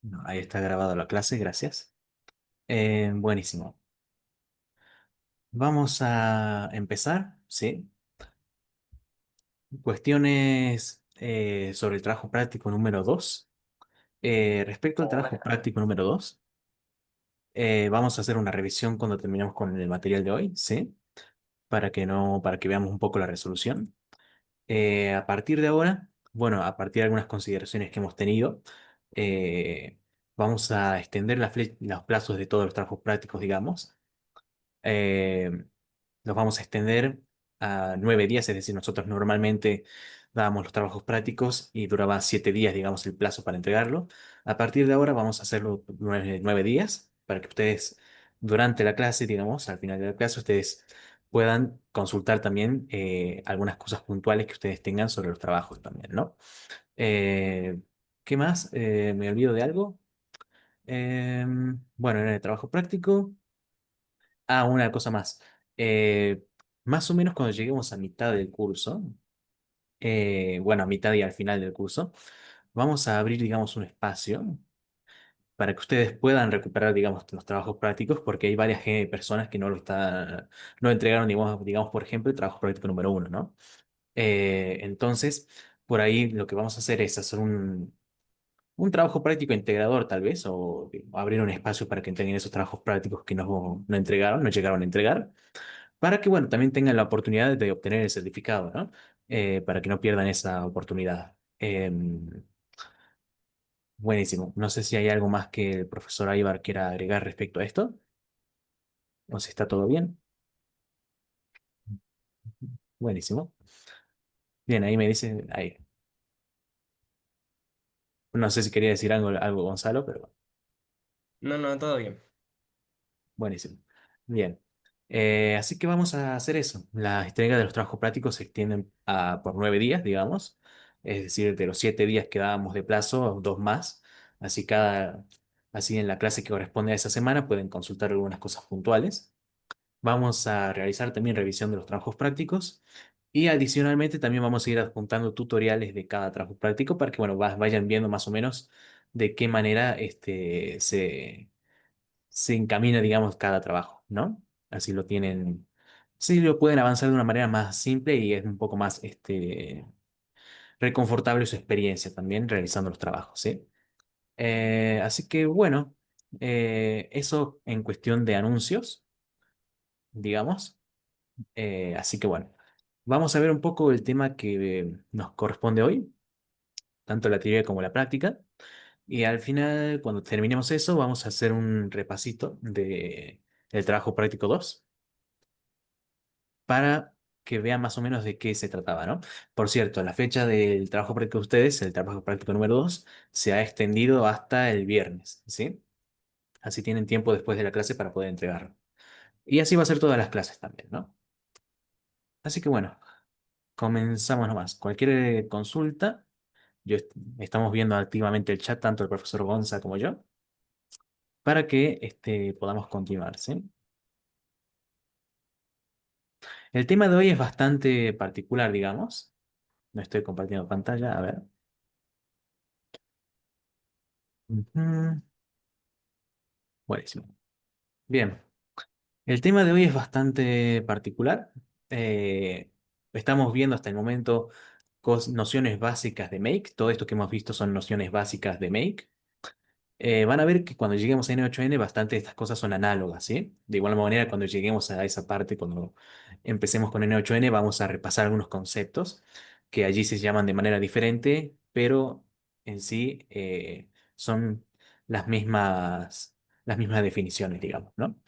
No, ahí está grabado la clase, gracias. Buenísimo. Vamos a empezar, ¿sí? Cuestiones sobre el trabajo práctico número 2. Respecto al trabajo práctico número 2, vamos a hacer una revisión cuando terminemos con el material de hoy, ¿sí? Para que no, para que veamos un poco la resolución. A partir de ahora, bueno, a partir de algunas consideraciones que hemos tenido, eh, vamos a extender los plazos de todos los trabajos prácticos, digamos. Eh, los vamos a extender a 9 días, es decir, nosotros normalmente dábamos los trabajos prácticos y duraba 7 días, digamos, el plazo para entregarlo. A partir de ahora vamos a hacerlo 9 días para que ustedes, durante la clase, digamos, al final de la clase, ustedes puedan consultar también algunas cosas puntuales que ustedes tengan sobre los trabajos también, ¿no? Eh, ¿Qué más? ¿Me olvido de algo? Bueno, en el trabajo práctico. Ah, una cosa más. Más o menos cuando lleguemos a mitad del curso, bueno, a mitad y al final del curso, vamos a abrir, digamos, un espacio para que ustedes puedan recuperar, digamos, los trabajos prácticos, porque hay varias personas que no entregaron, digamos, por ejemplo, el trabajo práctico número 1, ¿no? Entonces, por ahí lo que vamos a hacer es hacer un trabajo práctico integrador, tal vez, o abrir un espacio para que entreguen esos trabajos prácticos que no entregaron, no llegaron a entregar para que, bueno, también tengan la oportunidad de obtener el certificado, ¿no? Para que no pierdan esa oportunidad. Buenísimo. No sé si hay algo más que el profesor Aybar quiera agregar respecto a esto, o si está todo bien. Buenísimo. Bien, ahí me dice, ahí. No sé si quería decir algo Gonzalo, pero No, no, todo bien. buenísimo. Bien. Así que vamos a hacer eso. La entrega de los trabajos prácticos se extienden por 9 días, digamos. Es decir, de los 7 días que dábamos de plazo, dos más. Así así en la clase que corresponde a esa semana pueden consultar algunas cosas puntuales. Vamos a realizar también revisión de los trabajos prácticos. Y adicionalmente también vamos a ir adjuntando tutoriales de cada trabajo práctico para que, bueno, vayan viendo más o menos de qué manera se encamina, digamos, cada trabajo, ¿no? Así lo tienen, sí lo pueden avanzar de una manera más simple y es un poco más, reconfortable su experiencia también realizando los trabajos, ¿sí? Así que, bueno, eso en cuestión de anuncios, digamos. Así que, bueno, vamos a ver un poco el tema que nos corresponde hoy, tanto la teoría como la práctica. Y al final, cuando terminemos eso, vamos a hacer un repasito del trabajo práctico 2 para que vean más o menos de qué se trataba, ¿no? Por cierto, la fecha del trabajo práctico de ustedes, el trabajo práctico número 2 se ha extendido hasta el viernes, ¿sí? Así tienen tiempo después de la clase para poder entregarlo. Y así va a ser todas las clases también, ¿no? Así que bueno, comenzamos nomás. Cualquier consulta, estamos viendo activamente el chat, tanto el profesor Gonza como yo, para que podamos continuar, ¿sí? El tema de hoy es bastante particular, digamos. No estoy compartiendo pantalla, a ver. Ujú. Buenísimo. Bien, el tema de hoy es bastante particular. Eh, Estamos viendo hasta el momento nociones básicas de Make. Todo esto que hemos visto son nociones básicas de Make. Van a ver que cuando lleguemos a N8N, bastante de estas cosas son análogas, ¿sí? De igual manera, cuando lleguemos a esa parte, cuando empecemos con N8N, vamos a repasar algunos conceptos que allí se llaman de manera diferente, pero en sí son las mismas definiciones, digamos, ¿no?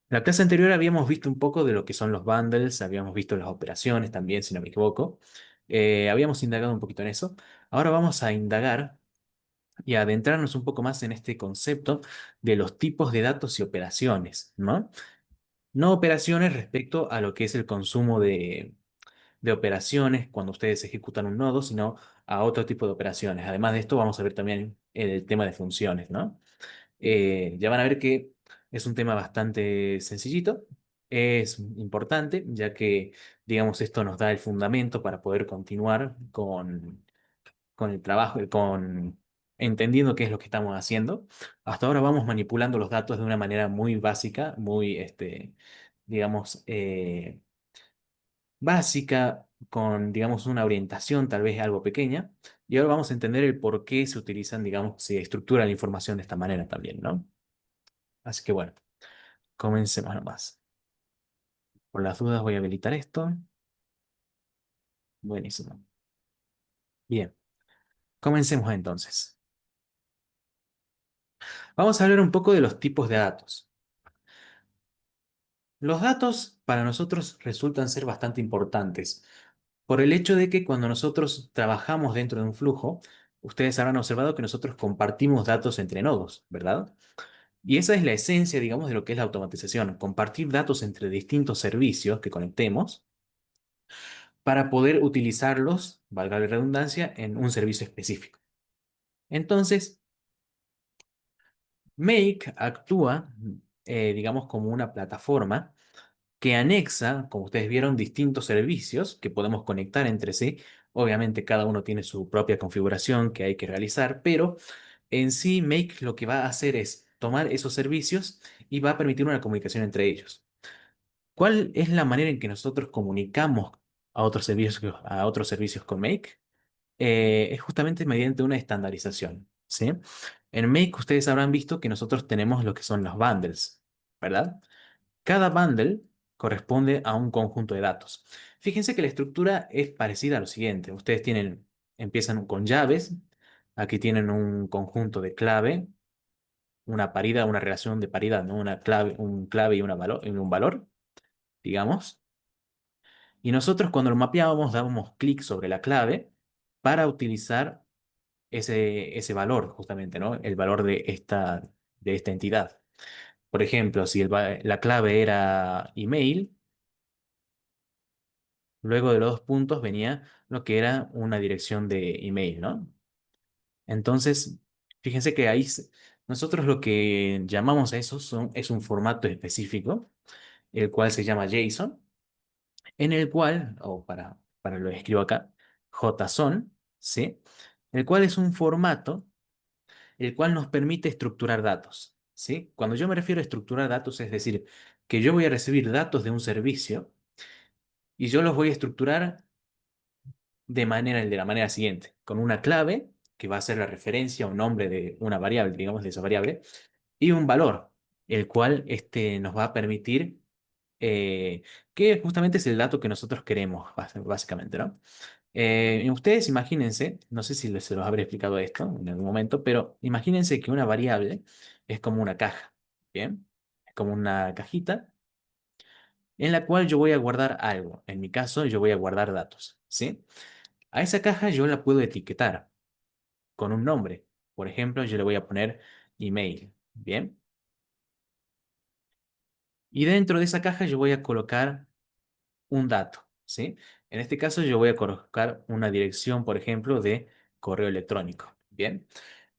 En la clase anterior habíamos visto un poco de lo que son los bundles, habíamos visto las operaciones también, si no me equivoco. Habíamos indagado un poquito en eso. Ahora vamos a indagar y adentrarnos un poco más en este concepto de los tipos de datos y operaciones, ¿no? No operaciones respecto a lo que es el consumo de operaciones cuando ustedes ejecutan un nodo, sino a otro tipo de operaciones. Además de esto, vamos a ver también el tema de funciones, ¿no? Ya van a ver que es un tema bastante sencillito, es importante, ya que, digamos, esto nos da el fundamento para poder continuar con el trabajo, entendiendo qué es lo que estamos haciendo. Hasta ahora vamos manipulando los datos de una manera muy básica, muy, digamos, básica, con, digamos, una orientación tal vez algo pequeña. Y ahora vamos a entender el por qué se utilizan, digamos, se estructura la información de esta manera también, ¿no? Así que bueno, comencemos nomás. Por las dudas voy a habilitar esto. Buenísimo. Bien, comencemos entonces. Vamos a hablar un poco de los tipos de datos. Los datos para nosotros resultan ser bastante importantes por el hecho de que cuando nosotros trabajamos dentro de un flujo, ustedes habrán observado que nosotros compartimos datos entre nodos, ¿verdad? Y esa es la esencia, digamos, de lo que es la automatización, compartir datos entre distintos servicios que conectemos para poder utilizarlos, valga la redundancia, en un servicio específico. Entonces, Make actúa, digamos, como una plataforma que anexa, como ustedes vieron, distintos servicios que podemos conectar entre sí. Obviamente cada uno tiene su propia configuración que hay que realizar, pero en sí Make lo que va a hacer es tomar esos servicios y va a permitir una comunicación entre ellos. ¿Cuál es la manera en que nosotros comunicamos a otros servicios con Make? Es justamente mediante una estandarización, ¿sí? En Make ustedes habrán visto que nosotros tenemos lo que son los bundles, ¿verdad? Cada bundle corresponde a un conjunto de datos. Fíjense que la estructura es parecida a lo siguiente. Ustedes empiezan con llaves. Aquí tienen un conjunto de clave, una paridad, una relación de paridad, ¿no? Una clave, un clave y un valor, digamos. Y nosotros cuando lo mapeábamos dábamos clic sobre la clave para utilizar ese valor, justamente, ¿no? El valor de esta entidad. Por ejemplo, si la clave era email, luego de los dos puntos venía lo que era una dirección de email, ¿no? Entonces, fíjense que nosotros lo que llamamos a eso es un formato específico, el cual se llama JSON, en el cual, para lo escribo acá, JSON, ¿sí? El cual es un formato el cual nos permite estructurar datos, ¿sí? Cuando yo me refiero a estructurar datos, es decir, que yo voy a recibir datos de un servicio y yo los voy a estructurar de la manera siguiente, con una clave, que va a ser la referencia o nombre de una variable, digamos, de esa variable, y un valor, el cual nos va a permitir, eh, que justamente es el dato que nosotros queremos, básicamente, ¿no? Y ustedes imagínense, no sé si se los habré explicado esto en algún momento, pero imagínense que una variable es como una caja, ¿bien? Es como una cajita en la cual yo voy a guardar algo. En mi caso, yo voy a guardar datos, ¿sí? A esa caja yo la puedo etiquetar con un nombre. Por ejemplo, yo le voy a poner email, ¿bien? Y dentro de esa caja yo voy a colocar un dato, ¿sí? En este caso yo voy a colocar una dirección, por ejemplo, de correo electrónico, ¿bien?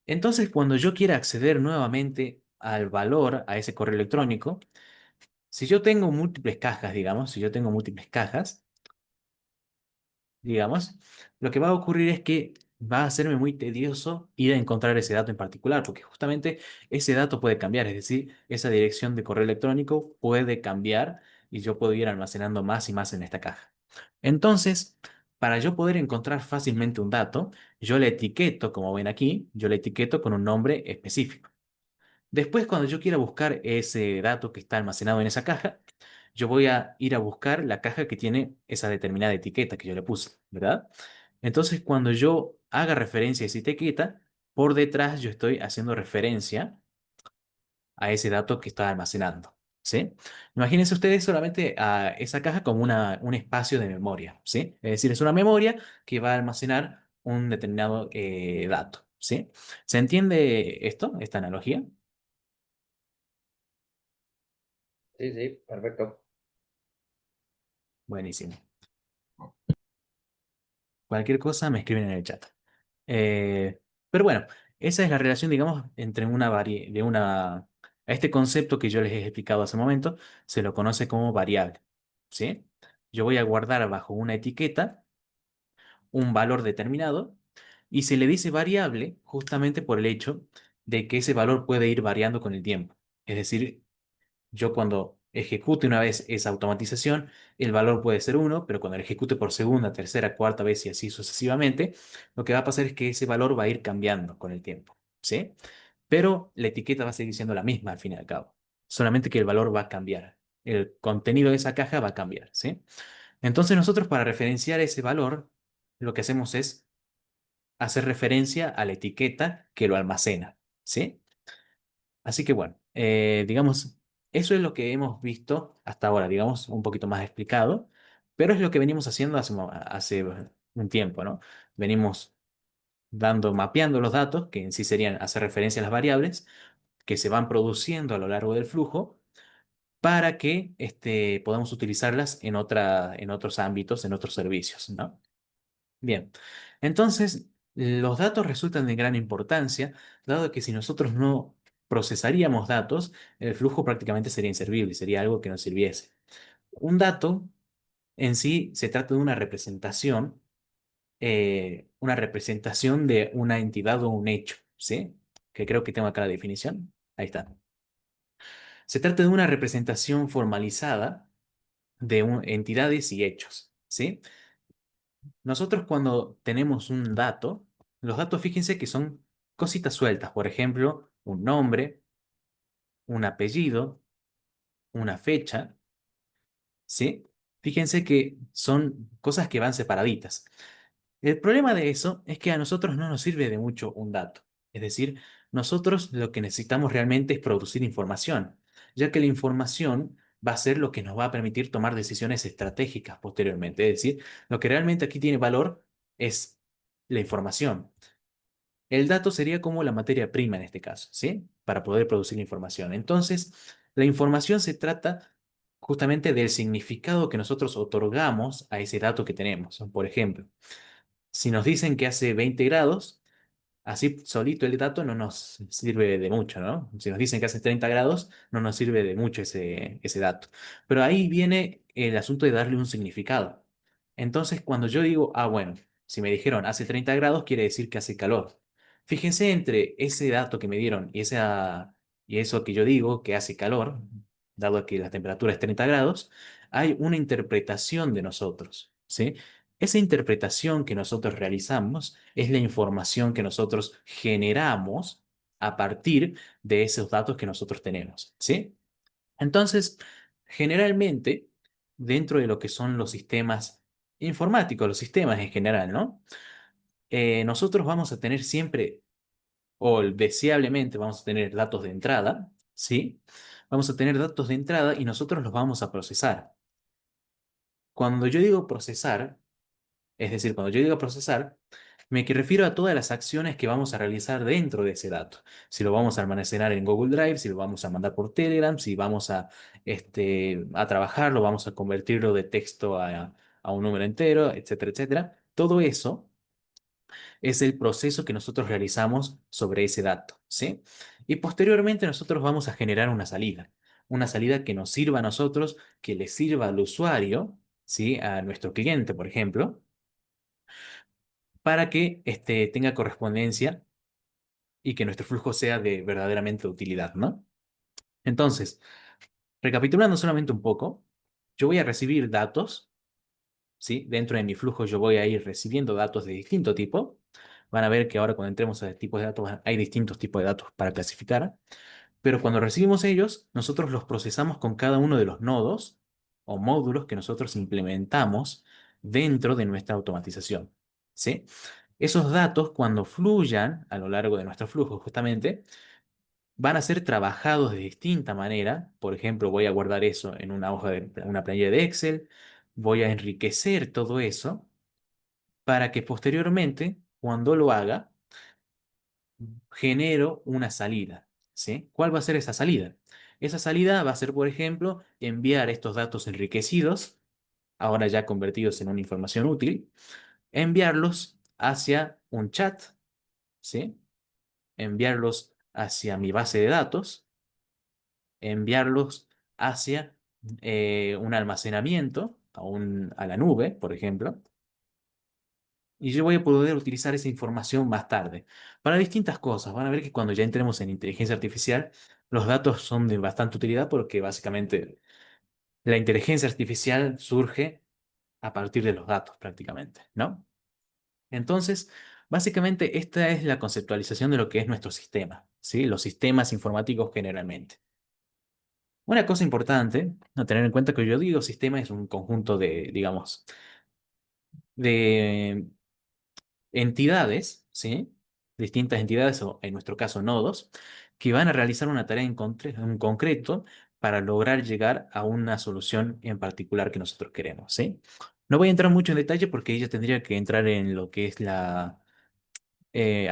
Entonces, cuando yo quiera acceder nuevamente al valor, a ese correo electrónico, si yo tengo múltiples cajas, digamos, si yo tengo múltiples cajas, digamos, lo que va a ocurrir es que va a serme muy tedioso ir a encontrar ese dato en particular, porque justamente ese dato puede cambiar, es decir, esa dirección de correo electrónico puede cambiar y yo puedo ir almacenando más y más en esta caja. Entonces, para yo poder encontrar fácilmente un dato, yo le etiqueto, como ven aquí, yo le etiqueto con un nombre específico. Después, cuando yo quiera buscar ese dato que está almacenado en esa caja, yo voy a ir a buscar la caja que tiene esa determinada etiqueta que yo le puse, ¿verdad? Entonces, cuando yo haga referencia a esa etiqueta, por detrás yo estoy haciendo referencia a ese dato que está almacenando, ¿sí? Imagínense ustedes solamente a esa caja como un espacio de memoria, ¿sí? Es decir, es una memoria que va a almacenar un determinado dato, ¿sí? ¿Se entiende esto, esta analogía? Sí, sí, perfecto. Buenísimo. Cualquier cosa me escriben en el chat. Pero bueno, esa es la relación, digamos, entre a este concepto que yo les he explicado hace un momento, se lo conoce como variable, ¿sí? Yo voy a guardar bajo una etiqueta un valor determinado Y se le dice variable justamente por el hecho de que ese valor puede ir variando con el tiempo. Es decir, yo cuando ejecute una vez esa automatización, el valor puede ser uno, pero cuando lo ejecute por segunda, tercera, cuarta vez y así sucesivamente, lo que va a pasar es que ese valor va a ir cambiando con el tiempo, ¿sí? Pero la etiqueta va a seguir siendo la misma al fin y al cabo, solamente que el valor va a cambiar. El contenido de esa caja va a cambiar, ¿sí? Entonces nosotros para referenciar ese valor, lo que hacemos es hacer referencia a la etiqueta que lo almacena, ¿sí? Así que bueno, digamos, eso es lo que hemos visto hasta ahora, digamos, un poquito más explicado, pero es lo que venimos haciendo hace un tiempo, ¿no? Venimos mapeando los datos, que en sí serían hacer referencia a las variables que se van produciendo a lo largo del flujo, para que podamos utilizarlas en otros ámbitos, en otros servicios, ¿no? Bien, entonces los datos resultan de gran importancia, dado que si nosotros no procesaríamos datos, el flujo prácticamente sería inservible, sería algo que no sirviese. Un dato en sí se trata de una representación de una entidad o un hecho, ¿sí? Que creo que tengo acá la definición. Ahí está. Se trata de una representación formalizada de entidades y hechos, ¿sí? Nosotros cuando tenemos un dato, los datos fíjense que son cositas sueltas, por ejemplo, un nombre, un apellido, una fecha, ¿sí? Fíjense que son cosas que van separaditas. El problema de eso es que a nosotros no nos sirve de mucho un dato. Es decir, nosotros lo que necesitamos realmente es producir información, ya que la información va a ser lo que nos va a permitir tomar decisiones estratégicas posteriormente. Es decir, lo que realmente aquí tiene valor es la información. El dato sería como la materia prima en este caso, ¿sí? Para poder producir información. Entonces, la información se trata justamente del significado que nosotros otorgamos a ese dato que tenemos. Por ejemplo, si nos dicen que hace 20 grados, así solito el dato no nos sirve de mucho, ¿no? Si nos dicen que hace 30 grados, no nos sirve de mucho ese dato. Pero ahí viene el asunto de darle un significado. Entonces, cuando yo digo, ah, bueno, si me dijeron hace 30 grados, quiere decir que hace calor. Fíjense entre ese dato que me dieron y eso que yo digo que hace calor, dado que la temperatura es 30 grados, hay una interpretación de nosotros, ¿sí? Esa interpretación que nosotros realizamos es la información que nosotros generamos a partir de esos datos que nosotros tenemos, ¿sí? Entonces, generalmente, dentro de lo que son los sistemas informáticos, los sistemas en general, ¿no? Nosotros vamos a tener siempre, o deseablemente vamos a tener datos de entrada, ¿sí? Vamos a tener datos de entrada y nosotros los vamos a procesar. Cuando yo digo procesar, es decir, cuando yo digo procesar, me refiero a todas las acciones que vamos a realizar dentro de ese dato. Si lo vamos a almacenar en Google Drive, si lo vamos a mandar por Telegram, si vamos a trabajarlo, vamos a convertirlo de texto a un número entero, etcétera, etcétera. Todo eso es el proceso que nosotros realizamos sobre ese dato, ¿sí? Y posteriormente nosotros vamos a generar una salida que nos sirva a nosotros, que le sirva al usuario, ¿sí? A nuestro cliente, por ejemplo, para que tenga correspondencia y que nuestro flujo sea de verdaderamente utilidad, ¿no? Entonces, recapitulando solamente un poco, yo voy a recibir datos, ¿sí? Dentro de mi flujo yo voy a ir recibiendo datos de distinto tipo. Van a ver que ahora cuando entremos a tipos de datos hay distintos tipos de datos para clasificar, pero cuando recibimos ellos, nosotros los procesamos con cada uno de los nodos o módulos que nosotros implementamos dentro de nuestra automatización, ¿sí? Esos datos, cuando fluyan a lo largo de nuestro flujo, justamente, van a ser trabajados de distinta manera. Por ejemplo, voy a guardar eso en una hoja de una planilla de Excel, voy a enriquecer todo eso para que posteriormente, cuando lo haga, genero una salida, ¿sí? ¿Cuál va a ser esa salida? Esa salida va a ser, por ejemplo, enviar estos datos enriquecidos, ahora ya convertidos en una información útil, enviarlos hacia un chat, ¿sí? Enviarlos hacia mi base de datos, enviarlos hacia un almacenamiento, a la nube, por ejemplo, Y yo voy a poder utilizar esa información más tarde para distintas cosas. Van a ver que cuando ya entremos en inteligencia artificial, los datos son de bastante utilidad porque básicamente la inteligencia artificial surge a partir de los datos prácticamente, ¿no? Entonces, básicamente esta es la conceptualización de lo que es nuestro sistema, ¿sí? Los sistemas informáticos generalmente. Una cosa importante a tener en cuenta que yo digo sistema es un conjunto de, digamos, de entidades, ¿sí? Distintas entidades, o en nuestro caso nodos, que van a realizar una tarea en concreto para lograr llegar a una solución en particular que nosotros queremos, ¿sí? No voy a entrar mucho en detalle porque ella tendría que entrar en lo que es a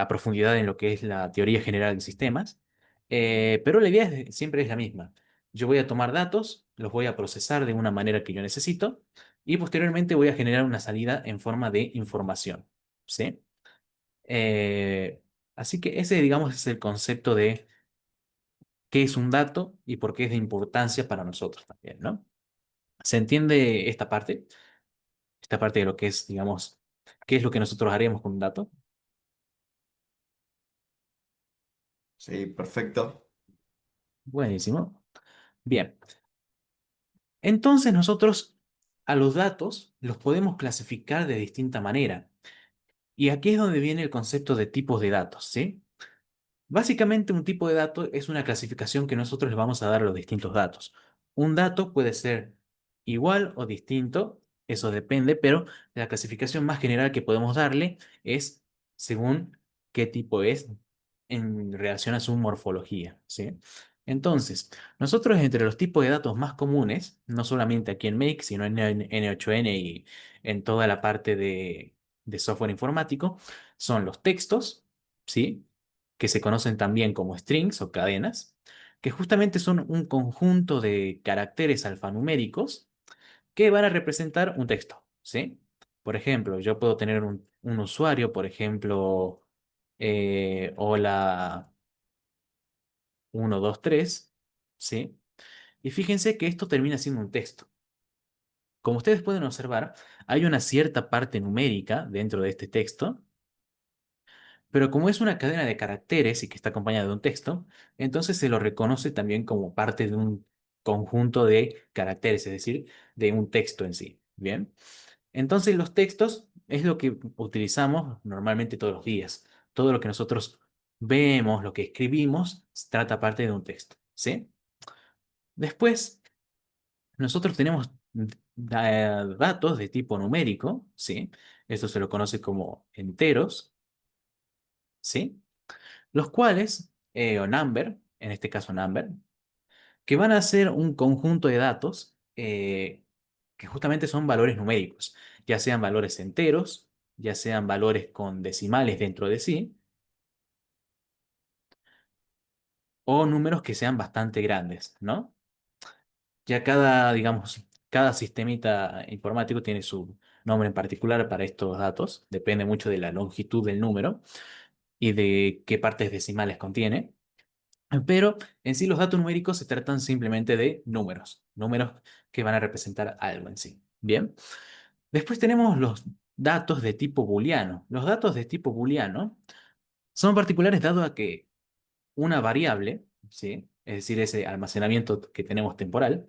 profundidad en lo que es la teoría general de sistemas, pero la idea siempre es la misma. Yo voy a tomar datos, los voy a procesar de una manera que yo necesito y posteriormente voy a generar una salida en forma de información, ¿sí? Eh, Así que ese, digamos, es el concepto de qué es un dato y por qué es de importancia para nosotros también, ¿no? ¿Se entiende esta parte? Esta parte de lo que es, digamos, qué es lo que nosotros haremos con un dato. Sí, perfecto. Buenísimo. Bien, entonces nosotros a los datos los podemos clasificar de distinta manera. Y aquí es donde viene el concepto de tipos de datos, ¿sí? Básicamente, un tipo de dato es una clasificación que nosotros le vamos a dar a los distintos datos. Un dato puede ser igual o distinto, eso depende, pero la clasificación más general que podemos darle es según qué tipo es en relación a su morfología, ¿sí? Entonces, nosotros entre los tipos de datos más comunes, no solamente aquí en Make, sino en N8N y en toda la parte de software informático, son los textos, ¿sí? Que se conocen también como strings o cadenas, que justamente son un conjunto de caracteres alfanuméricos que van a representar un texto, ¿sí? Por ejemplo, yo puedo tener un usuario, por ejemplo, hola 123, ¿sí? Y fíjense que esto termina siendo un texto. Como ustedes pueden observar, hay una cierta parte numérica dentro de este texto. Pero como es una cadena de caracteres y que está acompañada de un texto, entonces se lo reconoce también como parte de un conjunto de caracteres, es decir, de un texto en sí. Bien. Entonces los textos es lo que utilizamos normalmente todos los días. Todo lo que nosotros vemos, lo que escribimos, trata parte de un texto. ¿Sí? Después, nosotros tenemos datos de tipo numérico. ¿Sí? Esto se lo conoce como enteros. ¿Sí? Los cuales, o number, en este caso number, que van a ser un conjunto de datos que justamente son valores numéricos, ya sean valores enteros, ya sean valores con decimales dentro de sí, o números que sean bastante grandes, ¿no? Ya cada, digamos, cada sistemita informático tiene su nombre en particular para estos datos, depende mucho de la longitud del número y de qué partes decimales contiene. Pero en sí los datos numéricos se tratan simplemente de números, números que van a representar algo en sí. Bien. Después tenemos los datos de tipo booleano. Los datos de tipo booleano son particulares dado a que una variable, ¿sí? Es decir, ese almacenamiento que tenemos temporal,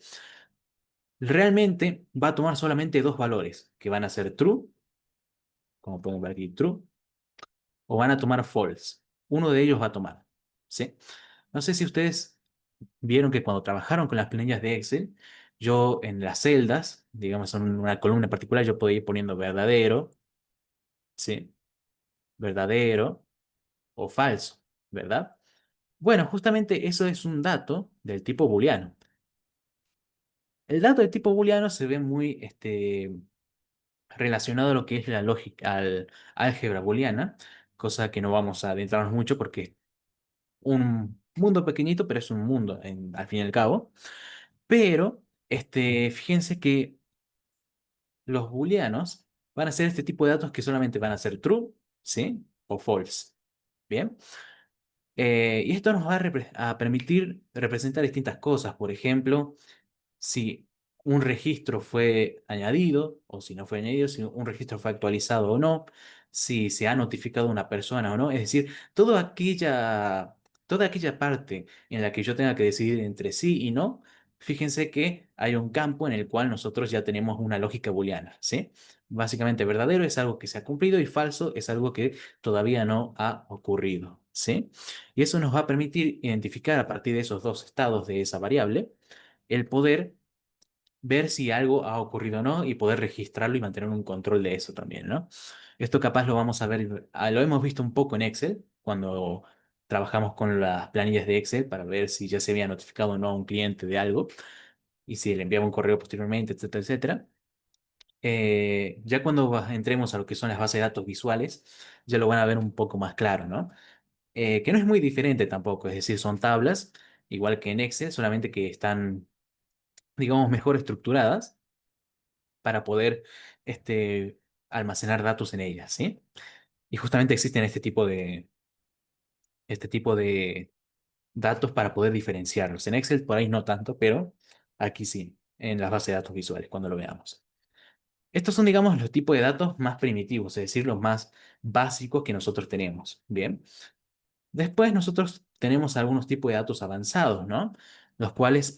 realmente va a tomar solamente dos valores, que van a ser true, como pueden ver aquí, true, o van a tomar false. Uno de ellos va a tomar, ¿sí? No sé si ustedes vieron que cuando trabajaron con las planillas de Excel, yo en las celdas, digamos en una columna en particular, yo podía ir poniendo verdadero, ¿sí? Verdadero o falso, ¿verdad? Bueno, justamente eso es un dato del tipo booleano. El dato de tipo booleano se ve muy relacionado a lo que es la lógica, al álgebra booleana, cosa que no vamos a adentrarnos mucho porque es un mundo pequeñito, pero es un mundo al fin y al cabo. Pero fíjense que los booleanos van a ser este tipo de datos que solamente van a ser true, ¿sí? O false. Bien. Y esto nos va a permitir representar distintas cosas. Por ejemplo, si un registro fue añadido o si no fue añadido, si un registro fue actualizado o no, si se ha notificado a una persona o no. Es decir, toda aquella parte en la que yo tenga que decidir entre sí y no, fíjense que hay un campo en el cual nosotros ya tenemos una lógica booleana, ¿sí? Básicamente, verdadero es algo que se ha cumplido y falso es algo que todavía no ha ocurrido, ¿sí? Y eso nos va a permitir identificar a partir de esos dos estados de esa variable el poder ver si algo ha ocurrido o no y poder registrarlo y mantener un control de eso también, ¿no? Esto capaz lo vamos a ver, lo hemos visto un poco en Excel cuando trabajamos con las planillas de Excel para ver si ya se había notificado o no a un cliente de algo y si le enviaba un correo posteriormente, etcétera, etcétera. Ya cuando entremos a lo que son las bases de datos visuales, ya lo van a ver un poco más claro, ¿no? Que no es muy diferente tampoco, es decir, son tablas, igual que en Excel, solamente que están, digamos, mejor estructuradas para poder este, almacenar datos en ellas, ¿sí? Y justamente existen este tipo de datos para poder diferenciarlos. En Excel por ahí no tanto, pero aquí sí, en las bases de datos visuales, cuando lo veamos. Estos son, digamos, los tipos de datos más primitivos, es decir, los más básicos que nosotros tenemos. Bien. Después nosotros tenemos algunos tipos de datos avanzados, ¿no? Los cuales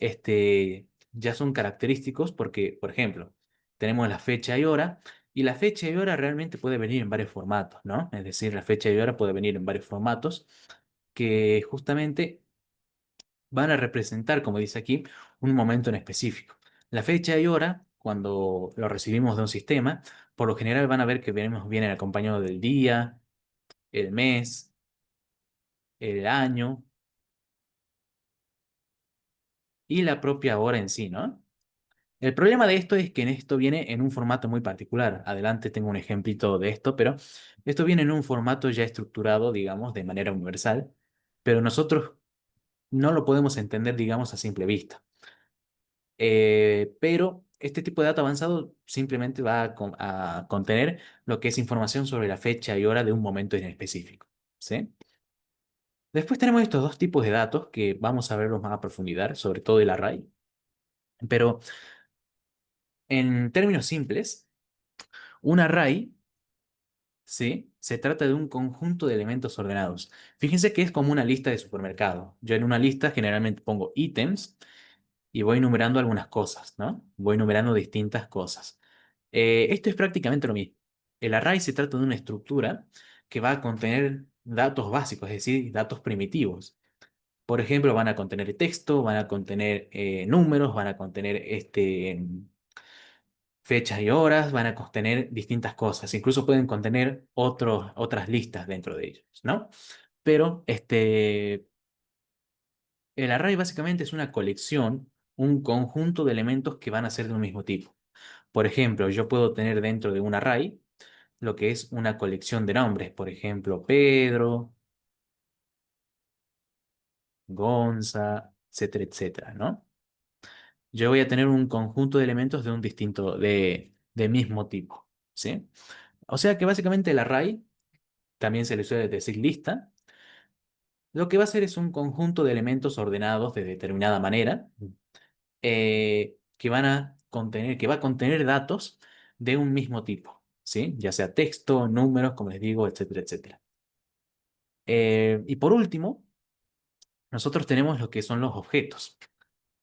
ya son característicos porque, por ejemplo, tenemos la fecha y hora, y la fecha y hora realmente puede venir en varios formatos, ¿no? Es decir, la fecha y hora puede venir en varios formatos que justamente van a representar, como dice aquí, un momento en específico. La fecha y hora, cuando lo recibimos de un sistema, por lo general van a ver que vienen acompañados del día, el mes, el año y la propia hora en sí, ¿no? El problema de esto es que en esto viene en un formato muy particular. Adelante tengo un ejemplito de esto, pero esto viene en un formato ya estructurado, digamos, de manera universal, pero nosotros no lo podemos entender, digamos, a simple vista. Pero este tipo de dato avanzado simplemente va a contener lo que es información sobre la fecha y hora de un momento en específico, ¿sí? Después tenemos estos dos tipos de datos que vamos a verlos más a profundidad, sobre todo el array, pero en términos simples, un array, ¿sí? Se trata de un conjunto de elementos ordenados. Fíjense que es como una lista de supermercado. Yo en una lista generalmente pongo ítems y voy numerando algunas cosas, ¿no? Voy numerando distintas cosas. Esto es prácticamente lo mismo. El array se trata de una estructura que va a contener datos básicos, es decir, datos primitivos. Por ejemplo, van a contener texto, van a contener números, van a contener fechas y horas, van a contener distintas cosas. Incluso pueden contener otras listas dentro de ellos, ¿no? Pero el array básicamente es una colección, un conjunto de elementos que van a ser de un mismo tipo. Por ejemplo, yo puedo tener dentro de un array lo que es una colección de nombres. Por ejemplo, Pedro, Gonza, etcétera, etcétera, ¿no? Yo voy a tener un conjunto de elementos de un de mismo tipo, ¿sí? O sea que básicamente el array, también se le suele decir lista, lo que va a hacer es un conjunto de elementos ordenados de determinada manera, que van a contener, que va a contener datos de un mismo tipo, ¿sí? Ya sea texto, números, como les digo, etcétera, etcétera. Y por último, nosotros tenemos lo que son los objetos.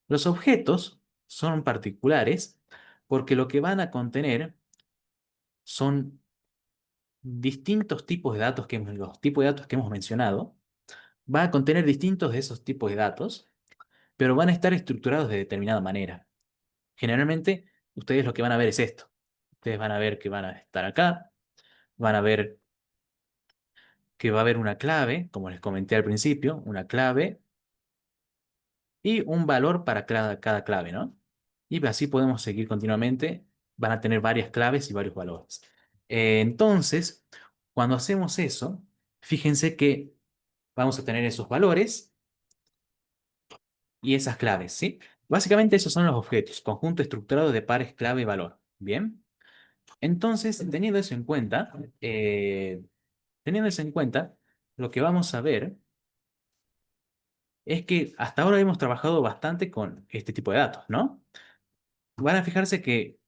Los objetos son particulares porque lo que van a contener son distintos tipos de datos los tipos de datos que hemos mencionado. Va a contener distintos de esos tipos de datos, pero van a estar estructurados de determinada manera. Generalmente, ustedes lo que van a ver es esto. Ustedes van a ver que van a estar acá, van a ver que va a haber una clave, como les comenté al principio, una clave y un valor para cada clave, ¿no? Y así podemos seguir continuamente. Van a tener varias claves y varios valores. Entonces, cuando hacemos eso, fíjense que vamos a tener esos valores y esas claves, ¿sí? Básicamente esos son los objetos, conjunto estructurado de pares clave-valor. Bien. Entonces, teniendo eso en cuenta, lo que vamos a ver es que hasta ahora hemos trabajado bastante con este tipo de datos, ¿no? Van a fijarse que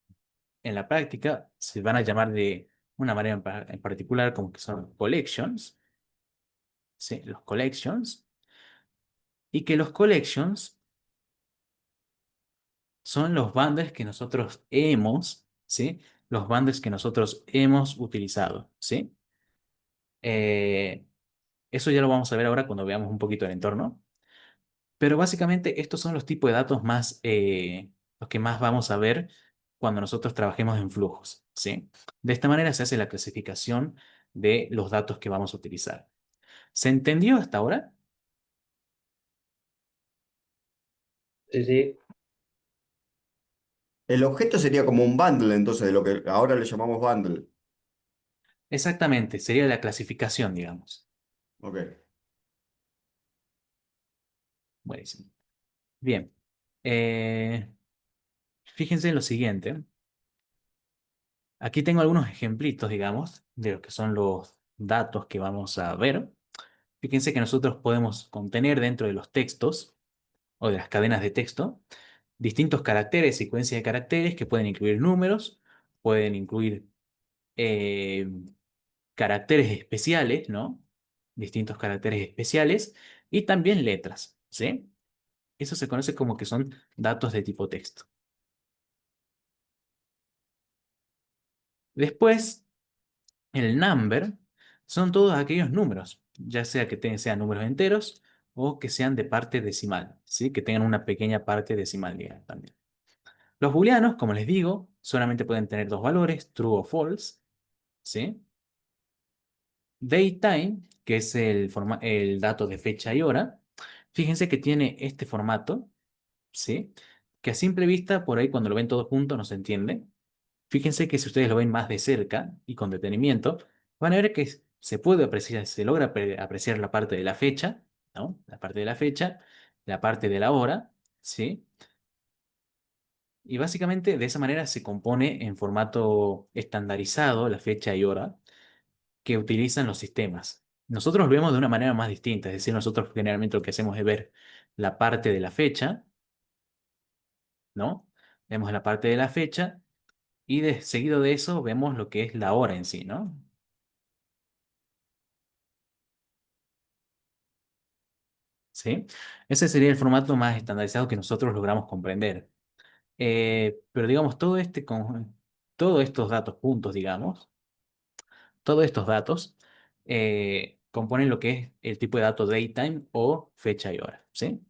en la práctica se van a llamar de una manera en particular como que son collections, ¿sí? Los collections, y que los collections son los bundles que nosotros hemos, ¿sí? Los bundles que nosotros hemos utilizado, ¿sí? Eh, Eso ya lo vamos a ver ahora cuando veamos un poquito el entorno. Pero básicamente estos son los tipos de datos más, los que más vamos a ver cuando nosotros trabajemos en flujos, ¿sí? De esta manera se hace la clasificación de los datos que vamos a utilizar. ¿Se entendió hasta ahora? Sí, sí, El objeto sería como un bundle, entonces, de lo que ahora le llamamos bundle. Exactamente, sería la clasificación, digamos. Ok. Buenísimo. Bien. Eh, Fíjense en lo siguiente. Aquí tengo algunos ejemplitos, digamos, de lo que son los datos que vamos a ver. Fíjense que nosotros podemos contener dentro de los textos o de las cadenas de texto distintos caracteres, secuencias de caracteres que pueden incluir números, pueden incluir eh, caracteres especiales, ¿no? Distintos caracteres especiales y también letras, ¿sí? Eso se conoce como que son datos de tipo texto. Después, el number son todos aquellos números, ya sea que sean números enteros o que sean de parte decimal, ¿sí? Que tengan una pequeña parte decimal, digamos, también. Los booleanos, como les digo, solamente pueden tener dos valores, true o false, ¿sí? Datetime, que es el dato de fecha y hora, fíjense que tiene este formato, ¿sí? Que a simple vista, por ahí cuando lo ven todo junto no se entiende. Fíjense que si ustedes lo ven más de cerca y con detenimiento, van a ver que se puede apreciar, se logra apreciar la parte de la fecha, ¿no? La parte de la fecha, la parte de la hora, ¿sí? Y básicamente de esa manera se compone en formato estandarizado la fecha y hora que utilizan los sistemas. Nosotros lo vemos de una manera más distinta, es decir, nosotros generalmente lo que hacemos es ver la parte de la fecha, ¿no? Vemos la parte de la fecha y seguido de eso vemos lo que es la hora en sí, ¿no? ¿Sí? Ese sería el formato más estandarizado que nosotros logramos comprender. Pero digamos, todos estos datos juntos, digamos, todos estos datos componen lo que es el tipo de dato datetime o fecha y hora, ¿sí?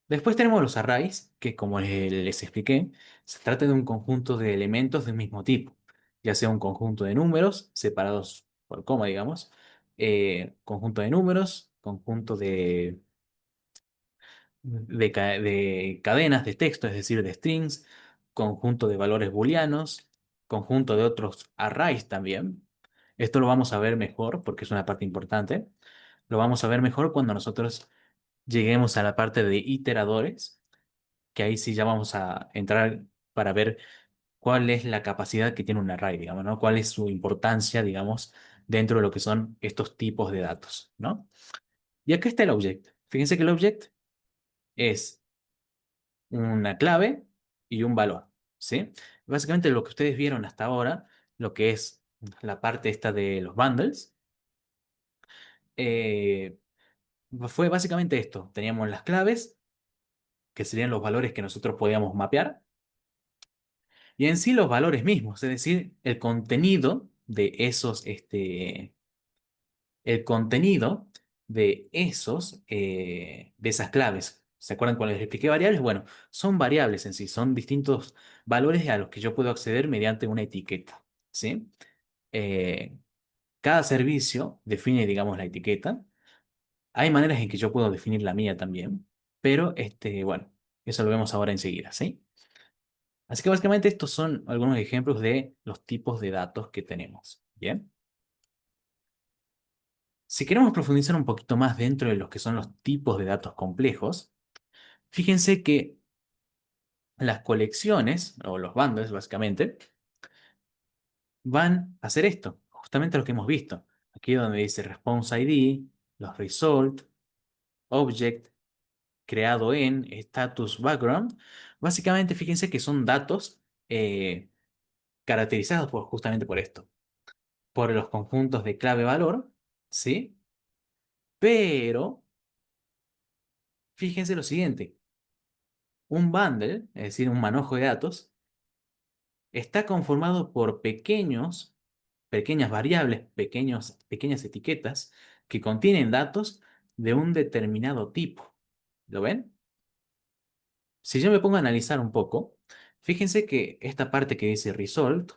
Después tenemos los arrays, que como les expliqué, se trata de un conjunto de elementos del mismo tipo, ya sea un conjunto de números separados por coma, digamos, conjunto de números, conjunto de cadenas de texto, es decir, de strings, conjunto de valores booleanos, conjunto de otros arrays también. Esto lo vamos a ver mejor porque es una parte importante. Lo vamos a ver mejor cuando nosotros lleguemos a la parte de iteradores, que ahí sí ya vamos a entrar para ver cuál es la capacidad que tiene un array, digamos, ¿no? Cuál es su importancia, digamos, dentro de lo que son estos tipos de datos, ¿no? Y acá está el object. Fíjense que el object es una clave y un valor, ¿sí? Básicamente lo que ustedes vieron hasta ahora, lo que es la parte esta de los bundles, eh, fue básicamente esto. Teníamos las claves, que serían los valores que nosotros podíamos mapear, y en sí los valores mismos, es decir, el contenido de esos, el contenido de esas claves. ¿Se acuerdan cuando les expliqué variables? Bueno, son variables en sí, son distintos valores a los que yo puedo acceder mediante una etiqueta, ¿sí? Eh, Cada servicio define, digamos, la etiqueta. Hay maneras en que yo puedo definir la mía también, pero, bueno, eso lo vemos ahora enseguida, ¿sí? Así que básicamente estos son algunos ejemplos de los tipos de datos que tenemos. Bien. Si queremos profundizar un poquito más dentro de los que son los tipos de datos complejos, fíjense que las colecciones, o los bundles básicamente, van a hacer esto, justamente lo que hemos visto. Aquí donde dice response ID, los result, object, creado en, status background. Básicamente fíjense que son datos eh, caracterizados justamente por esto, por los conjuntos de clave-valor, ¿sí? Pero fíjense lo siguiente, un bundle, es decir, un manojo de datos, está conformado por pequeñas variables, pequeñas etiquetas que contienen datos de un determinado tipo. ¿Lo ven? Si yo me pongo a analizar un poco, fíjense que esta parte que dice result,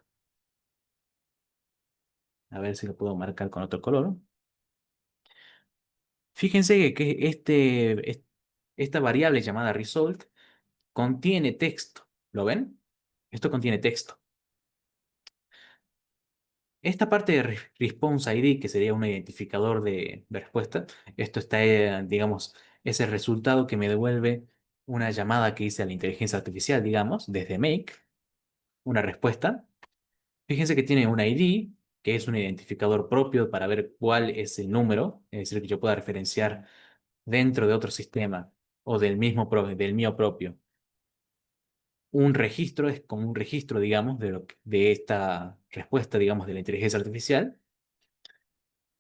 a ver si lo puedo marcar con otro color, fíjense que esta variable llamada result contiene texto. ¿Lo ven? Esto contiene texto. Esta parte de Response ID, que sería un identificador de respuesta, esto está, digamos, es el resultado que me devuelve una llamada que hice a la inteligencia artificial, digamos, desde Make, una respuesta. Fíjense que tiene un ID, que es un identificador propio para ver cuál es el número, es decir, que yo pueda referenciar dentro de otro sistema o del mío propio. Un registro es como un registro, digamos, de esta respuesta, digamos, de la inteligencia artificial.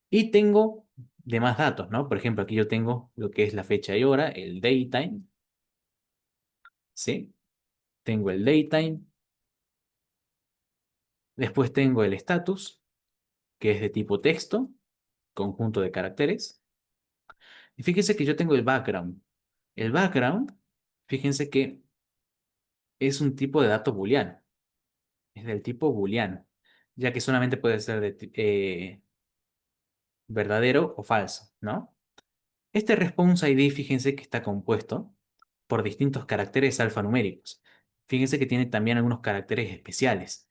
Y tengo demás datos, ¿no? Por ejemplo, aquí yo tengo lo que es la fecha y hora, el datetime, ¿sí? Tengo el datetime. Después tengo el status, que es de tipo texto, conjunto de caracteres. Y fíjense que yo tengo el background. El background, fíjense que es un tipo de dato booleano. Es del tipo booleano, ya que solamente puede ser verdadero o falso, ¿no? Este response ID, fíjense que está compuesto por distintos caracteres alfanuméricos. Fíjense que tiene también algunos caracteres especiales.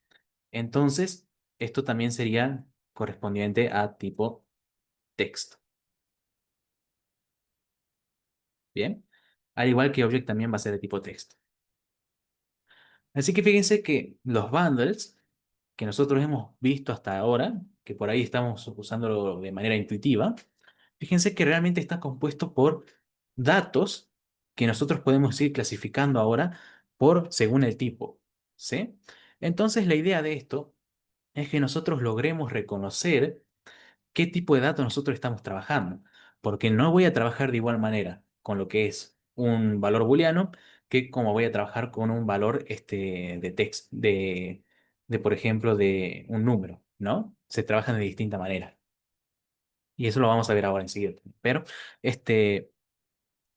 Entonces, esto también sería correspondiente a tipo texto. ¿Bien? Al igual que object también va a ser de tipo texto. Así que fíjense que los bundles que nosotros hemos visto hasta ahora, que por ahí estamos usándolo de manera intuitiva, fíjense que realmente está compuesto por datos que nosotros podemos ir clasificando ahora por según el tipo, ¿sí? Entonces la idea de esto es que nosotros logremos reconocer qué tipo de datos nosotros estamos trabajando, porque no voy a trabajar de igual manera con lo que es un valor booleano que como voy a trabajar con un valor de texto, por ejemplo, de un número, ¿no? Se trabajan de distinta manera. Y eso lo vamos a ver ahora enseguida. Pero este,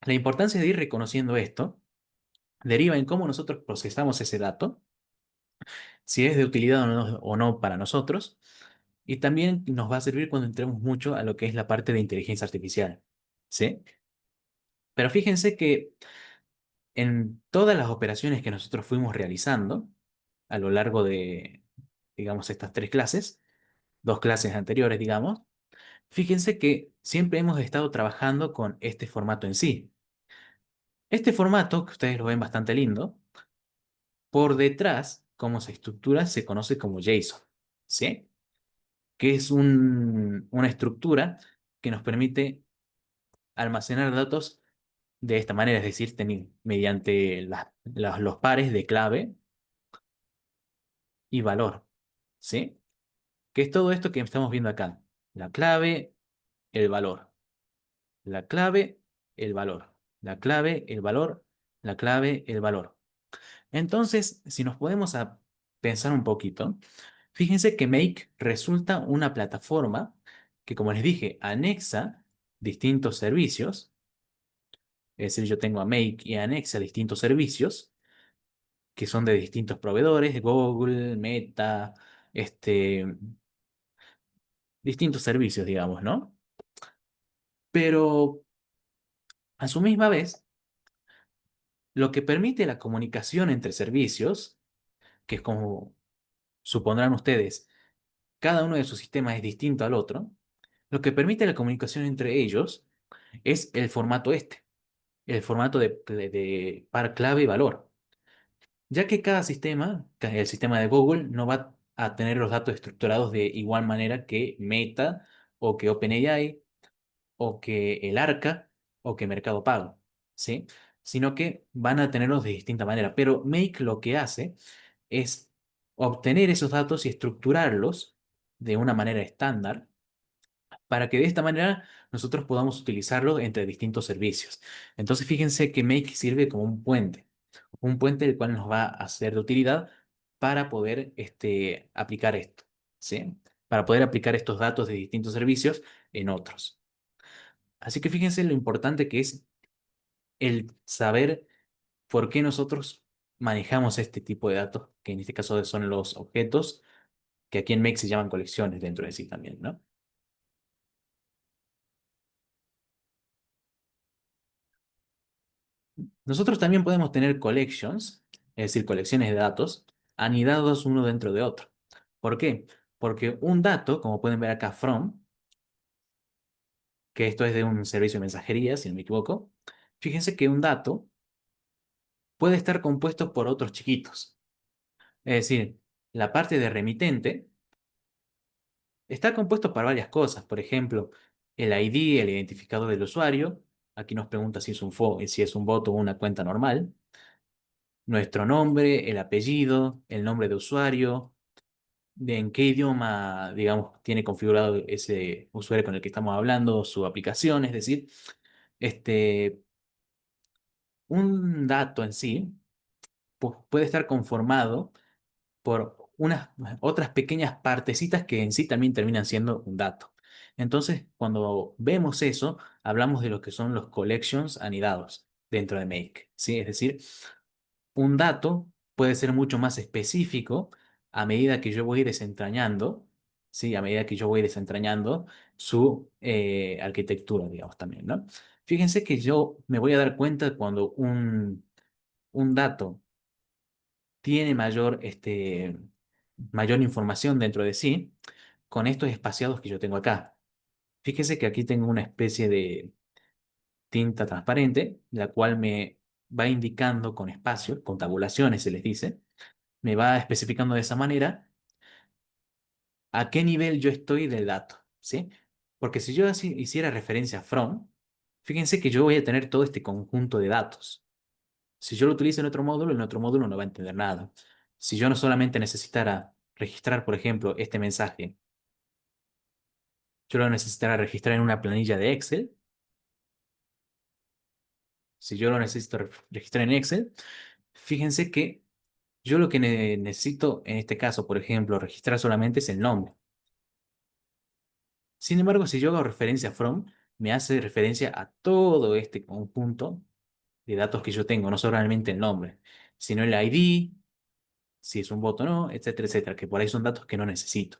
la importancia de ir reconociendo esto deriva en cómo nosotros procesamos ese dato, si es de utilidad o no para nosotros, y también nos va a servir cuando entremos mucho a lo que es la parte de inteligencia artificial, ¿sí? Pero fíjense que en todas las operaciones que nosotros fuimos realizando a lo largo de, digamos, estas tres clases, dos clases anteriores, digamos, fíjense que siempre hemos estado trabajando con este formato en sí. Este formato, que ustedes lo ven bastante lindo, por detrás, cómo se estructura, se conoce como JSON, ¿sí? Que es una estructura que nos permite almacenar datos de esta manera, es decir, mediante los pares de clave y valor, ¿sí? Que es todo esto que estamos viendo acá. La clave, el valor. La clave, el valor. La clave, el valor. La clave, el valor. Entonces, si nos podemos pensar un poquito, fíjense que Make resulta una plataforma que, como les dije, anexa distintos servicios. Es decir, yo tengo a Make y anexa distintos servicios que son de distintos proveedores, Google, Meta, este, distintos servicios, digamos, ¿no? Pero a su misma vez, lo que permite la comunicación entre servicios, que es como supondrán ustedes, cada uno de sus sistemas es distinto al otro, lo que permite la comunicación entre ellos es el formato el formato de par clave y valor, ya que cada sistema, el sistema de Google, no va a tener los datos estructurados de igual manera que Meta o que OpenAI o que el Arca o que Mercado Pago, ¿sí? Sino que van a tenerlos de distinta manera. Pero Make lo que hace es obtener esos datos y estructurarlos de una manera estándar para que de esta manera nosotros podamos utilizarlo entre distintos servicios. Entonces fíjense que Make sirve como un puente el cual nos va a ser de utilidad para poder aplicar esto, ¿sí? Para poder aplicar estos datos de distintos servicios en otros. Así que fíjense lo importante que es el saber por qué nosotros manejamos este tipo de datos, que en este caso son los objetos, que aquí en Make se llaman colecciones dentro de sí también, ¿no? Nosotros también podemos tener collections, es decir, colecciones de datos, anidados uno dentro de otro. ¿Por qué? Porque un dato, como pueden ver acá, from, que esto es de un servicio de mensajería, si no me equivoco, fíjense que un dato puede estar compuesto por otros chiquitos. Es decir, la parte de remitente está compuesto por varias cosas. Por ejemplo, el ID, el identificador del usuario. Aquí nos pregunta si es un bot o una cuenta normal. Nuestro nombre, el apellido, el nombre de usuario, de en qué idioma, digamos, tiene configurado ese usuario con el que estamos hablando, su aplicación, es decir, este, un dato en sí puede estar conformado por unas otras pequeñas partecitas que en sí también terminan siendo un dato. Entonces, cuando vemos eso, hablamos de lo que son los collections anidados dentro de Make, ¿sí? Es decir, un dato puede ser mucho más específico a medida que yo voy desentrañando, ¿sí? A medida que yo voy desentrañando su arquitectura, digamos, también, ¿no? Fíjense que yo me voy a dar cuenta cuando un dato tiene mayor información dentro de sí con estos espaciados que yo tengo acá. Fíjese que aquí tengo una especie de tinta transparente, la cual me va indicando con espacios, con tabulaciones se les dice, me va especificando de esa manera a qué nivel yo estoy del dato, ¿sí? Porque si yo así hiciera referencia a from, fíjense que yo voy a tener todo este conjunto de datos. Si yo lo utilizo en otro módulo no va a entender nada. Si yo no solamente necesitara registrar, por ejemplo, este mensaje, yo lo necesitara registrar en una planilla de Excel. Si yo lo necesito registrar en Excel, fíjense que yo lo que necesito en este caso, por ejemplo, registrar solamente es el nombre. Sin embargo, si yo hago referencia a from, me hace referencia a todo este conjunto de datos que yo tengo, no solamente el nombre, sino el ID, si es un bot o no, etcétera, etcétera, que por ahí son datos que no necesito.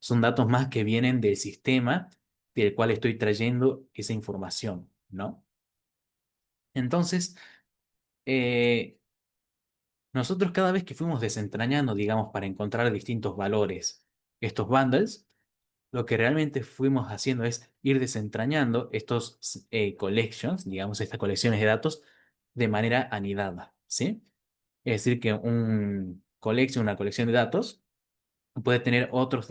Son datos más que vienen del sistema del cual estoy trayendo esa información, ¿no? Entonces, eh, nosotros cada vez que fuimos desentrañando, digamos, para encontrar distintos valores, estos bundles, lo que realmente fuimos haciendo es ir desentrañando estos collections, digamos, estas colecciones de datos, de manera anidada, ¿sí? Es decir, que una colección de datos, puede tener otros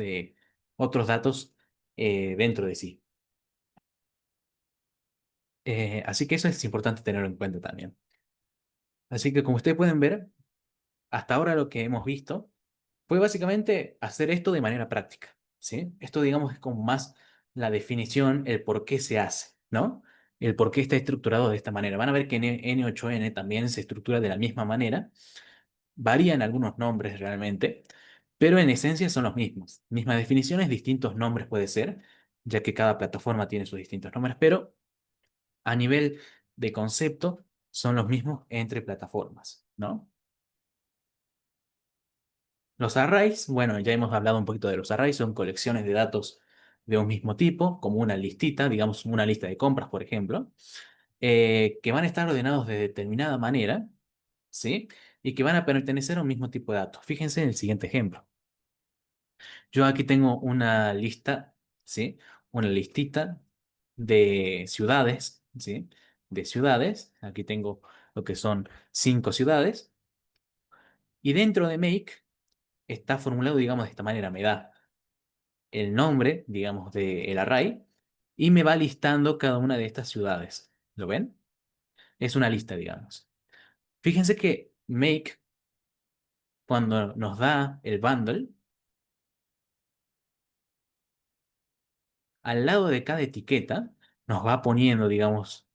datos dentro de sí. Así que eso es importante tenerlo en cuenta también. Así que como ustedes pueden ver, hasta ahora lo que hemos visto fue básicamente hacer esto de manera práctica, ¿sí? Esto, digamos, es como más la definición, el por qué se hace, ¿no? El por qué está estructurado de esta manera. Van a ver que en N8N también se estructura de la misma manera. Varían algunos nombres realmente, pero en esencia son los mismos. Mismas definiciones, distintos nombres puede ser, ya que cada plataforma tiene sus distintos nombres, pero a nivel de concepto son los mismos entre plataformas, ¿no? Los arrays, bueno, ya hemos hablado un poquito de los arrays, son colecciones de datos de un mismo tipo, como una listita, digamos una lista de compras, por ejemplo, que van a estar ordenados de determinada manera, ¿sí? Y que van a pertenecer a un mismo tipo de datos. Fíjense en el siguiente ejemplo. Yo aquí tengo una lista, ¿sí? Una listita de ciudades, ¿sí? De ciudades. Aquí tengo lo que son 5 ciudades. Y dentro de Make está formulado, digamos, de esta manera. Me da el nombre, digamos, del array y me va listando cada una de estas ciudades. ¿Lo ven? Es una lista, digamos. Fíjense que Make Cuando nos da el bundle, al lado de cada etiqueta nos va poniendo, digamos,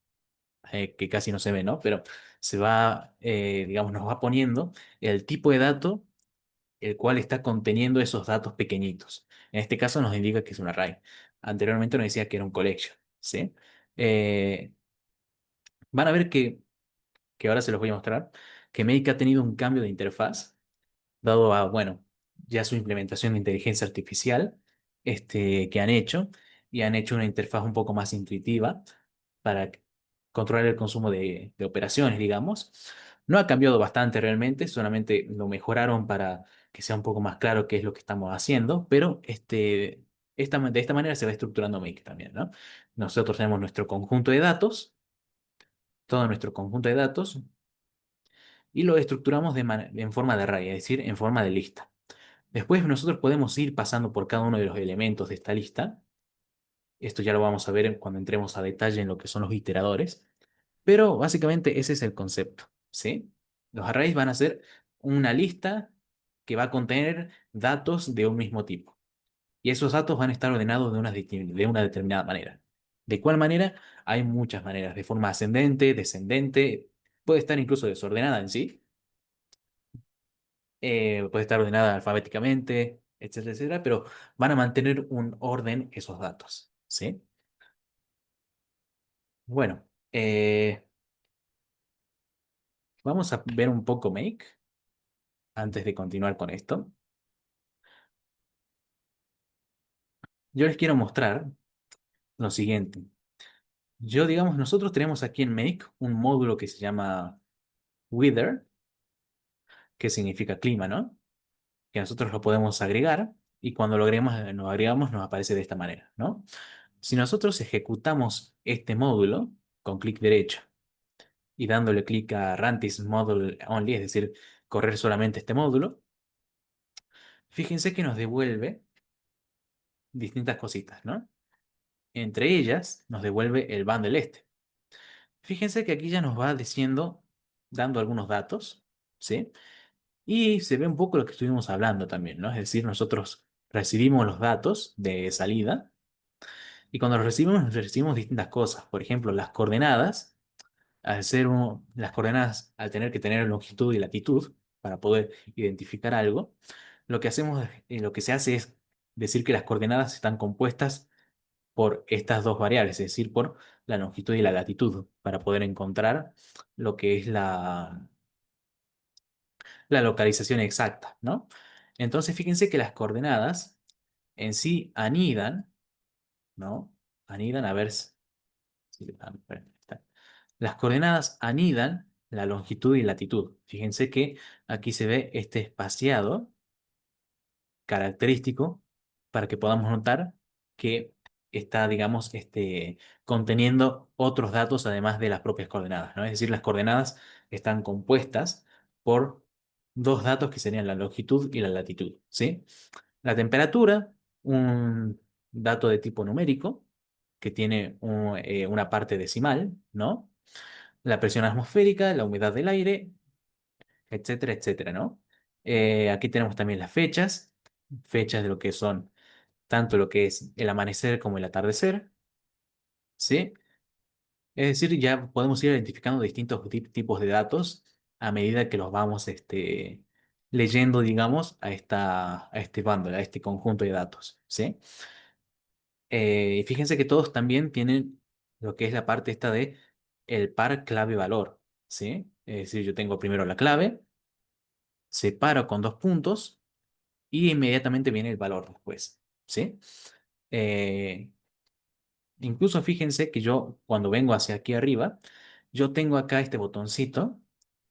que casi no se ve, ¿no? Pero se va, digamos, nos va poniendo el tipo de dato el cual está conteniendo esos datos pequeñitos. En este caso nos indica que es un array. Anteriormente nos decía que era un collection, ¿sí? Eh, van a ver que ahora se los voy a mostrar, que Make ha tenido un cambio de interfaz dado a, bueno, ya su implementación de inteligencia artificial que han hecho, y han hecho una interfaz un poco más intuitiva para controlar el consumo de operaciones, digamos. No ha cambiado bastante realmente, solamente lo mejoraron para que sea un poco más claro qué es lo que estamos haciendo, pero de esta manera se va estructurando Make también, ¿no? Nosotros tenemos nuestro conjunto de datos, todo nuestro conjunto de datos, y lo estructuramos en forma de array, es decir, en forma de lista. Después nosotros podemos ir pasando por cada uno de los elementos de esta lista. Esto ya lo vamos a ver cuando entremos a detalle en lo que son los iteradores. Pero básicamente ese es el concepto, ¿sí? Los arrays van a ser una lista que va a contener datos de un mismo tipo. Y esos datos van a estar ordenados de una determinada manera. ¿De cuál manera? Hay muchas maneras, de forma ascendente, descendente, puede estar incluso desordenada en sí, puede estar ordenada alfabéticamente, etcétera, etcétera, pero van a mantener un orden esos datos, ¿sí? Bueno, vamos a ver un poco Make antes de continuar con esto. Yo les quiero mostrar lo siguiente. Digamos, nosotros tenemos aquí en Make un módulo que se llama Weather, que significa clima, ¿no? Que nosotros lo podemos agregar y cuando lo agregamos nos aparece de esta manera, ¿no? Si nosotros ejecutamos este módulo con clic derecho y dándole clic a Run this module only, es decir, correr solamente este módulo, fíjense que nos devuelve distintas cositas, ¿no? Entre ellas nos devuelve el bundle este. Fíjense que aquí ya nos va diciendo, dando algunos datos, ¿sí? Y se ve un poco lo que estuvimos hablando también, ¿no? Es decir, nosotros recibimos los datos de salida y cuando los recibimos distintas cosas. Por ejemplo, las coordenadas, las coordenadas, al tener que tener longitud y latitud para poder identificar algo, lo que se hace es decir que las coordenadas están compuestas por estas dos variables, es decir, por la longitud y la latitud, para poder encontrar lo que es la localización exacta, ¿no? Entonces, fíjense que las coordenadas en sí anidan, ¿no? Anidan, a ver espera, está. Las coordenadas anidan la longitud y latitud. Fíjense que aquí se ve este espaciado característico para que podamos notar que está, digamos, conteniendo otros datos además de las propias coordenadas, ¿no? Es decir, las coordenadas están compuestas por dos datos que serían la longitud y la latitud, ¿sí? La temperatura, un dato de tipo numérico que tiene una parte decimal, ¿no? La presión atmosférica, la humedad del aire, etcétera, etcétera, ¿no? Aquí tenemos también las fechas de lo que son tanto lo que es el amanecer como el atardecer, ¿sí? Es decir, ya podemos ir identificando distintos tipos de datos a medida que los vamos leyendo, digamos, a este bundle, a este conjunto de datos, ¿sí? Y fíjense que todos también tienen lo que es la parte esta de el par clave-valor, ¿sí? Es decir, yo tengo primero la clave, separo con dos puntos y inmediatamente viene el valor después, ¿sí? Eh, Incluso fíjense que yo cuando vengo hacia aquí arriba, yo tengo acá este botoncito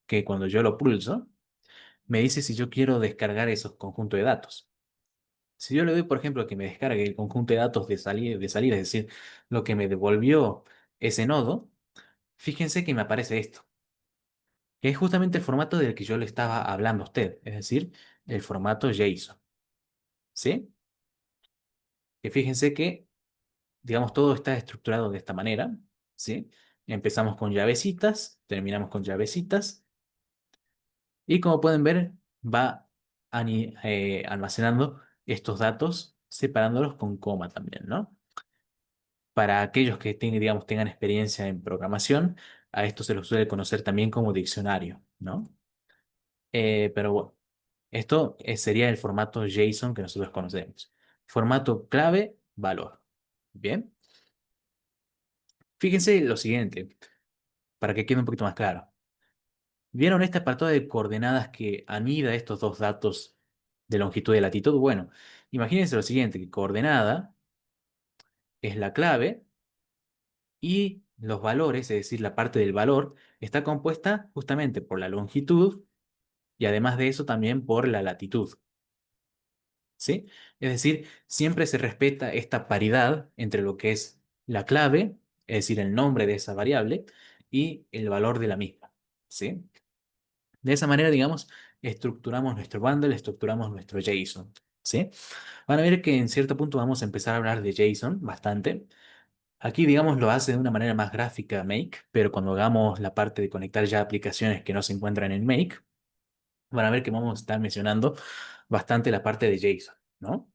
que cuando yo lo pulso, me dice si yo quiero descargar esos conjuntos de datos. Si yo le doy, por ejemplo, que me descargue el conjunto de datos de salida, es decir, lo que me devolvió ese nodo, fíjense que me aparece esto, que es justamente el formato del que yo le estaba hablando a usted, es decir, el formato JSON, ¿sí? Que fíjense que digamos, todo está estructurado de esta manera, ¿sí? Empezamos con llavecitas, terminamos con llavecitas, y como pueden ver, va almacenando estos datos, separándolos con coma también, ¿no? Para aquellos que tengan, digamos, tengan experiencia en programación, a esto se los suele conocer también como diccionario, ¿no? Pero bueno, esto sería el formato JSON que nosotros conocemos. Formato clave, valor. Bien, fíjense lo siguiente, para que quede un poquito más claro. ¿Vieron este apartado de coordenadas que anida estos dos datos de longitud y latitud? Bueno, imagínense lo siguiente, que coordenada es la clave y los valores, es decir, la parte del valor, está compuesta justamente por la longitud y además de eso también por la latitud, ¿sí? Es decir, siempre se respeta esta paridad entre lo que es la clave, es decir, el nombre de esa variable, y el valor de la misma, ¿sí? De esa manera, digamos, estructuramos nuestro bundle, estructuramos nuestro JSON, ¿sí? Van a ver que en cierto punto vamos a empezar a hablar de JSON bastante. Aquí, digamos, lo hace de una manera más gráfica Make, pero cuando hagamos la parte de conectar ya aplicaciones que no se encuentran en Make, van a ver que vamos a estar mencionando bastante la parte de JSON, ¿no?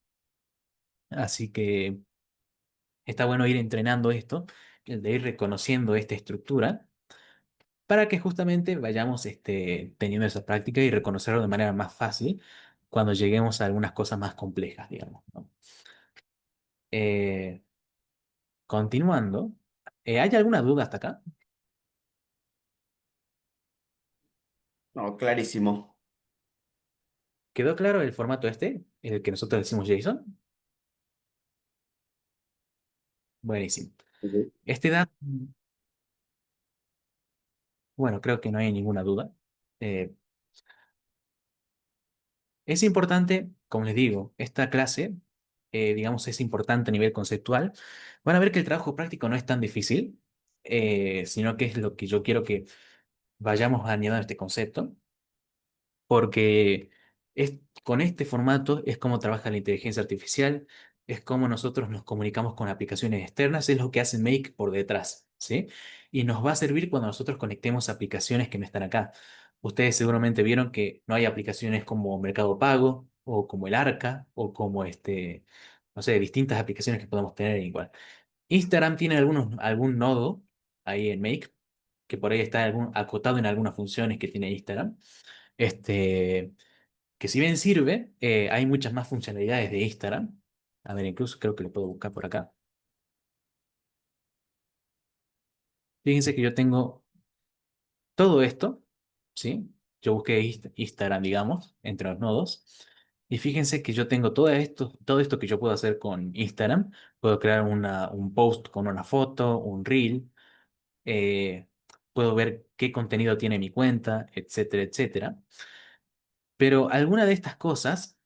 Así que está bueno ir entrenando esto, el de ir reconociendo esta estructura, para que justamente vayamos teniendo esa práctica y reconocerlo de manera más fácil cuando lleguemos a algunas cosas más complejas, digamos, ¿no? Eh, continuando, ¿hay alguna duda hasta acá? No, clarísimo. ¿Quedó claro el formato el que nosotros decimos JSON? Buenísimo. Ujú. Este dato, bueno, creo que no hay ninguna duda. Eh, es importante, como les digo, esta clase, digamos, es importante a nivel conceptual. Van a ver que el trabajo práctico no es tan difícil, sino que es lo que yo quiero que vayamos añadiendo este concepto, porque con este formato es como trabaja la inteligencia artificial, es como nosotros nos comunicamos con aplicaciones externas, es lo que hace Make por detrás, ¿sí? Y nos va a servir cuando nosotros conectemos aplicaciones que no están acá. Ustedes seguramente vieron que no hay aplicaciones como Mercado Pago o como el Arca o como no sé, distintas aplicaciones que podemos tener igual. Instagram tiene algún nodo ahí en Make, que por ahí está acotado en algunas funciones que tiene Instagram. Este, que si bien sirve, hay muchas más funcionalidades de Instagram. A ver, incluso creo que lo puedo buscar por acá. Fíjense que yo tengo todo esto, ¿sí? Yo busqué Instagram, digamos, entre los nodos. Y fíjense que yo tengo todo esto que yo puedo hacer con Instagram. Puedo crear un post con una foto, un reel. eh, Puedo ver qué contenido tiene mi cuenta, etcétera, etcétera. Pero alguna de estas cosas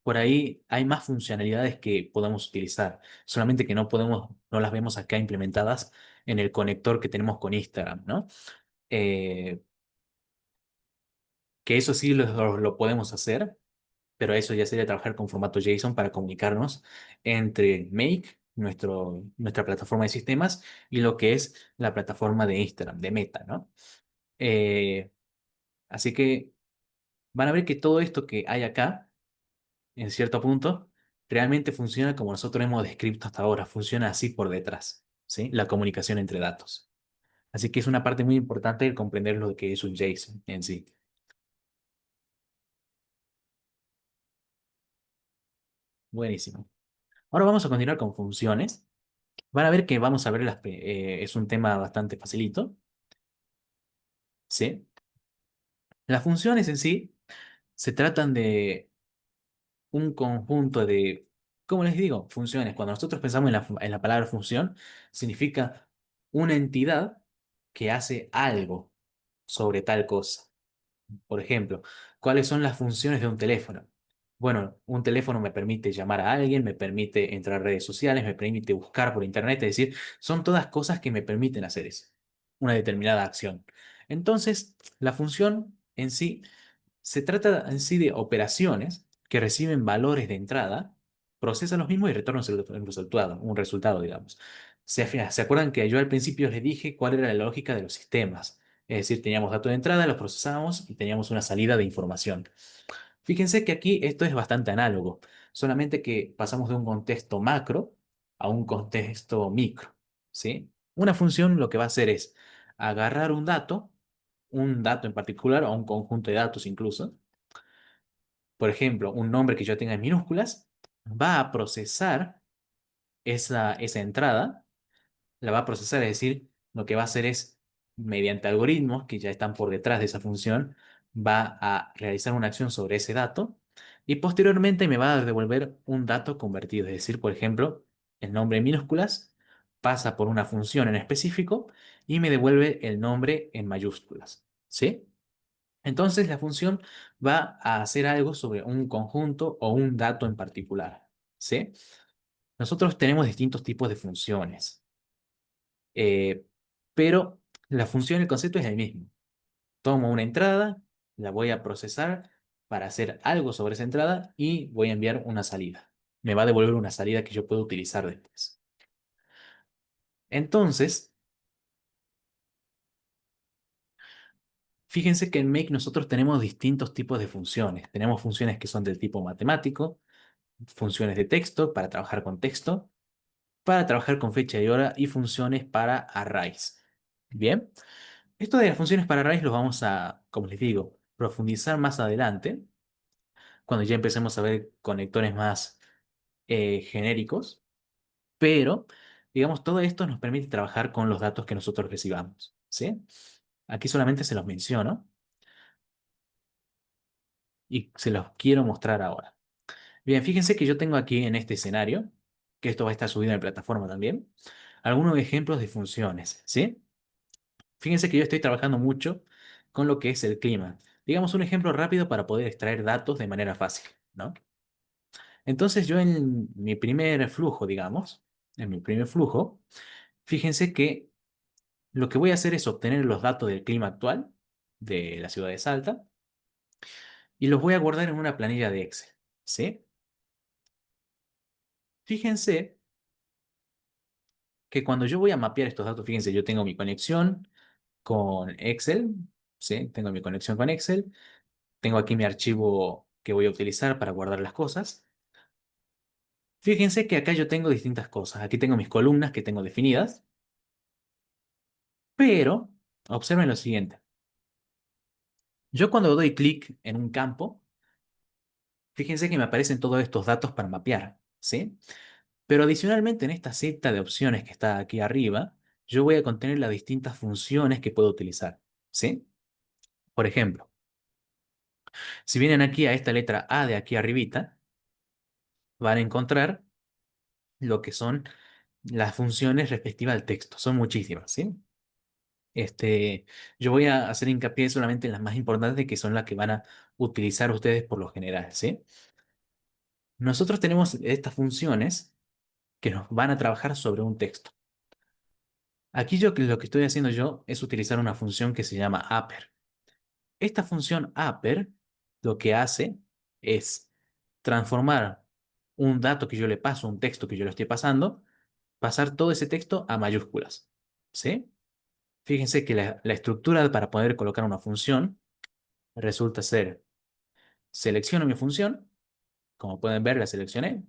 por ahí hay más funcionalidades que podemos utilizar, solamente que no las vemos acá implementadas en el conector que tenemos con Instagram, ¿no? Eh, que eso sí lo podemos hacer, pero eso ya sería trabajar con formato JSON para comunicarnos entre Make, nuestra plataforma de sistemas, y lo que es la plataforma de Instagram, de Meta, ¿no? Eh, así que van a ver que todo esto que hay acá en cierto punto, realmente funciona como nosotros hemos descrito hasta ahora, funciona así por detrás, ¿sí? La comunicación entre datos. Así que es una parte muy importante el comprender lo que es un JSON en sí. Buenísimo. Ahora vamos a continuar con funciones. Van a ver que vamos a ver es un tema bastante facilito, ¿sí? Las funciones en sí se tratan de un conjunto de, ¿cómo les digo? Funciones. Cuando nosotros pensamos en la palabra función, significa una entidad que hace algo sobre tal cosa. Por ejemplo, ¿cuáles son las funciones de un teléfono? Bueno, un teléfono me permite llamar a alguien, me permite entrar a redes sociales, me permite buscar por internet, es decir, son todas cosas que me permiten hacer eso, una determinada acción. Entonces, la función en sí se trata en sí de operaciones que reciben valores de entrada, procesan los mismos y retornan un resultado, digamos. ¿Se acuerdan que yo al principio les dije cuál era la lógica de los sistemas? Es decir, teníamos datos de entrada, los procesábamos y teníamos una salida de información. Fíjense que aquí esto es bastante análogo, solamente que pasamos de un contexto macro a un contexto micro, ¿sí? Una función lo que va a hacer es agarrar un dato en particular o un conjunto de datos incluso, por ejemplo, un nombre que yo tenga en minúsculas, va a procesar esa entrada, la va a procesar, es decir, lo que va a hacer es, mediante algoritmos que ya están por detrás de esa función, va a realizar una acción sobre ese dato y posteriormente me va a devolver un dato convertido, es decir, por ejemplo, el nombre en minúsculas pasa por una función en específico y me devuelve el nombre en mayúsculas, ¿sí? Entonces la función va a hacer algo sobre un conjunto o un dato en particular, ¿sí? Nosotros tenemos distintos tipos de funciones, eh, pero la función, el concepto es el mismo. Tomo una entrada, la voy a procesar para hacer algo sobre esa entrada y voy a enviar una salida. Me va a devolver una salida que yo puedo utilizar después. Entonces, fíjense que en Make nosotros tenemos distintos tipos de funciones. Tenemos funciones que son del tipo matemático, funciones de texto para trabajar con texto, para trabajar con fecha y hora y funciones para arrays. Bien, esto de las funciones para arrays lo vamos a, como les digo, profundizar más adelante, cuando ya empecemos a ver conectores más genéricos, pero digamos, todo esto nos permite trabajar con los datos que nosotros recibamos, ¿sí? Aquí solamente se los menciono y se los quiero mostrar ahora. Bien, fíjense que yo tengo aquí en este escenario, que esto va a estar subido en la plataforma también, algunos ejemplos de funciones, ¿sí? Fíjense que yo estoy trabajando mucho con lo que es el clima. Digamos un ejemplo rápido para poder extraer datos de manera fácil, ¿no? Entonces yo en mi primer flujo, digamos, en mi primer flujo, fíjense que lo que voy a hacer es obtener los datos del clima actual de la ciudad de Salta y los voy a guardar en una planilla de Excel, ¿sí? Fíjense que cuando yo voy a mapear estos datos, fíjense, yo tengo mi conexión con Excel, ¿sí? Tengo mi conexión con Excel. Tengo aquí mi archivo que voy a utilizar para guardar las cosas. Fíjense que acá yo tengo distintas cosas. Aquí tengo mis columnas que tengo definidas, pero observen lo siguiente. Yo cuando doy clic en un campo, fíjense que me aparecen todos estos datos para mapear, ¿sí? Pero adicionalmente en esta seta de opciones que está aquí arriba, yo voy a contener las distintas funciones que puedo utilizar, ¿sí? Por ejemplo, si vienen aquí a esta letra A de aquí arribita, van a encontrar lo que son las funciones respectivas al texto. Son muchísimas, ¿sí? Yo voy a hacer hincapié solamente en las más importantes que son las que van a utilizar ustedes por lo general, ¿sí? Nosotros tenemos estas funciones que nos van a trabajar sobre un texto. Aquí lo que estoy haciendo yo es utilizar una función que se llama upper. Esta función upper lo que hace es transformar un dato que yo le paso, un texto que yo le estoy pasando, pasar todo ese texto a mayúsculas, ¿sí? Fíjense que la estructura para poder colocar una función resulta ser, selecciono mi función, como pueden ver la seleccioné,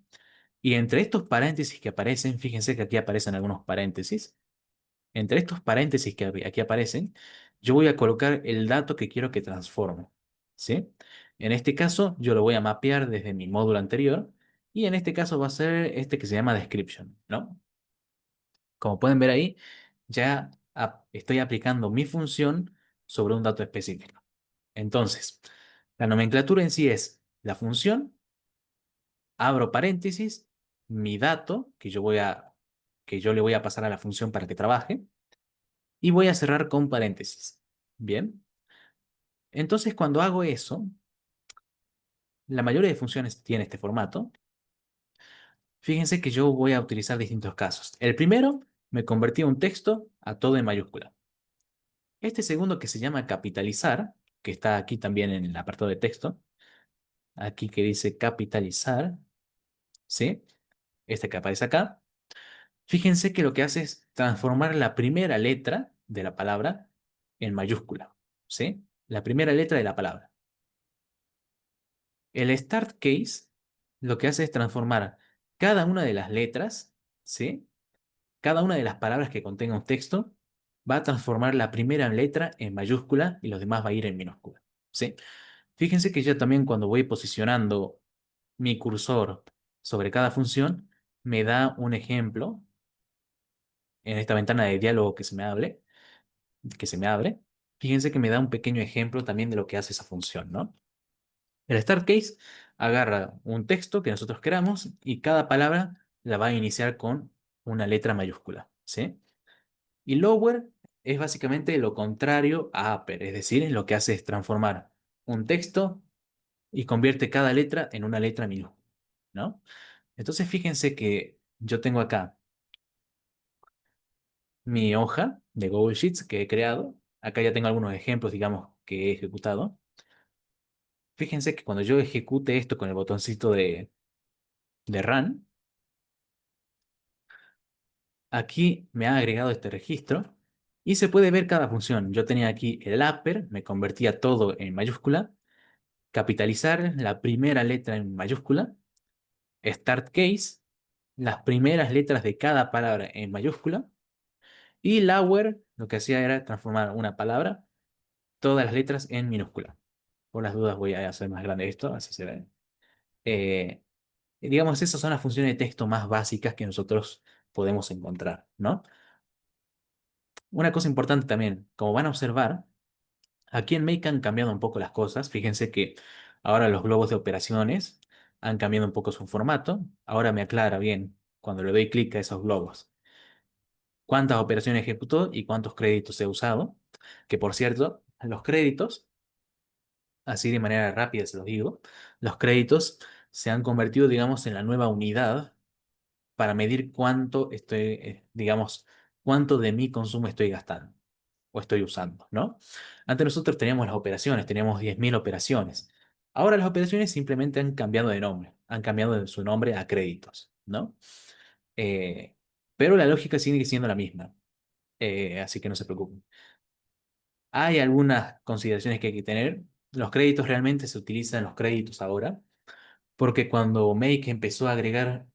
y entre estos paréntesis que aparecen, fíjense que aquí aparecen algunos paréntesis, entre estos paréntesis que aquí aparecen, yo voy a colocar el dato que quiero que transforme, ¿sí? En este caso, yo lo voy a mapear desde mi módulo anterior, y en este caso va a ser este que se llama description, ¿no? Como pueden ver ahí, ya estoy aplicando mi función sobre un dato específico. Entonces, la nomenclatura en sí es la función, abro paréntesis, mi dato, que yo le voy a pasar a la función para que trabaje, y voy a cerrar con paréntesis. Bien. Entonces, cuando hago eso, la mayoría de funciones tiene este formato. Fíjense que yo voy a utilizar distintos casos. El primero, me convertí un texto a todo en mayúscula. Este segundo que se llama capitalizar, que está aquí también en el apartado de texto, aquí que dice capitalizar, ¿sí? Este que aparece acá. Fíjense que lo que hace es transformar la primera letra de la palabra en mayúscula, ¿sí? La primera letra de la palabra. El start case lo que hace es transformar cada una de las letras, ¿sí? Cada una de las palabras que contenga un texto va a transformar la primera letra en mayúscula y los demás va a ir en minúscula, ¿sí? Fíjense que yo también cuando voy posicionando mi cursor sobre cada función, me da un ejemplo en esta ventana de diálogo que se me abre. Fíjense que me da un pequeño ejemplo también de lo que hace esa función, ¿no? El start case agarra un texto que nosotros queramos y cada palabra la va a iniciar con una letra mayúscula, ¿sí? Y lower es básicamente lo contrario a upper, es decir, lo que hace es transformar un texto y convierte cada letra en una letra minúscula, ¿no? Entonces fíjense que yo tengo acá mi hoja de Google Sheets que he creado. Acá ya tengo algunos ejemplos, digamos, que he ejecutado. Fíjense que cuando yo ejecute esto con el botoncito de Run, aquí me ha agregado este registro y se puede ver cada función. Yo tenía aquí el upper, me convertía todo en mayúscula, capitalizar la primera letra en mayúscula, start case, las primeras letras de cada palabra en mayúscula, y lower lo que hacía era transformar una palabra, todas las letras en minúscula. Por las dudas voy a hacer más grande esto, así se ve. Eh, digamos, esas son las funciones de texto más básicas que nosotros podemos encontrar, ¿no? Una cosa importante también, como van a observar, aquí en Make han cambiado un poco las cosas. Fíjense que ahora los globos de operaciones han cambiado un poco su formato. Ahora me aclara bien cuando le doy clic a esos globos cuántas operaciones ejecutó y cuántos créditos he usado. Que por cierto, los créditos, así de manera rápida se los digo, los créditos se han convertido, digamos, en la nueva unidad para medir cuánto estoy, digamos, cuánto de mi consumo estoy gastando o estoy usando, ¿no? Antes nosotros teníamos las operaciones, teníamos 10.000 operaciones. Ahora las operaciones simplemente han cambiado de nombre, han cambiado de su nombre a créditos, ¿no? Eh, pero la lógica sigue siendo la misma, así que no se preocupen. Hay algunas consideraciones que hay que tener. Los créditos realmente se utilizan los créditos ahora, porque cuando Make empezó a agregar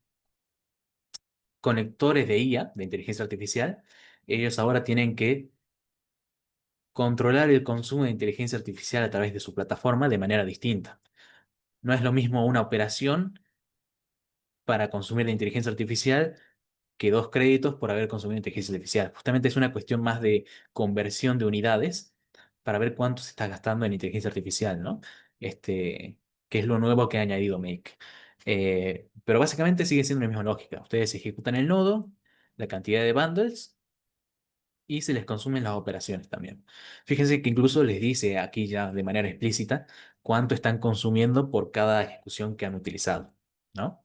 conectores de IA, de inteligencia artificial, ellos ahora tienen que controlar el consumo de inteligencia artificial a través de su plataforma de manera distinta. No es lo mismo una operación para consumir de inteligencia artificial que 2 créditos por haber consumido inteligencia artificial. Justamente es una cuestión más de conversión de unidades para ver cuánto se está gastando en inteligencia artificial, ¿no? Este, que es lo nuevo que ha añadido Make. Pero básicamente sigue siendo la misma lógica. Ustedes ejecutan el nodo, la cantidad de bundles y se les consumen las operaciones también. Fíjense que incluso les dice aquí ya de manera explícita cuánto están consumiendo por cada ejecución que han utilizado, ¿no?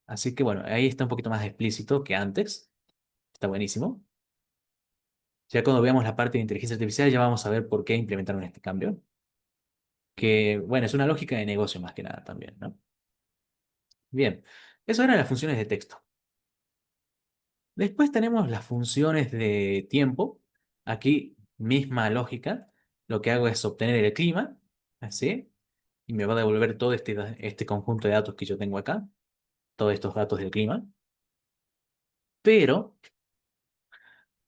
Así que bueno, ahí está un poquito más explícito que antes. Está buenísimo. Ya cuando veamos la parte de inteligencia artificial, ya vamos a ver por qué implementaron este cambio. Que, bueno, es una lógica de negocio más que nada también, ¿no? Bien, eso eran las funciones de texto. Después tenemos las funciones de tiempo. Aquí, misma lógica. Lo que hago es obtener el clima, así, y me va a devolver todo este conjunto de datos que yo tengo acá, todos estos datos del clima. Pero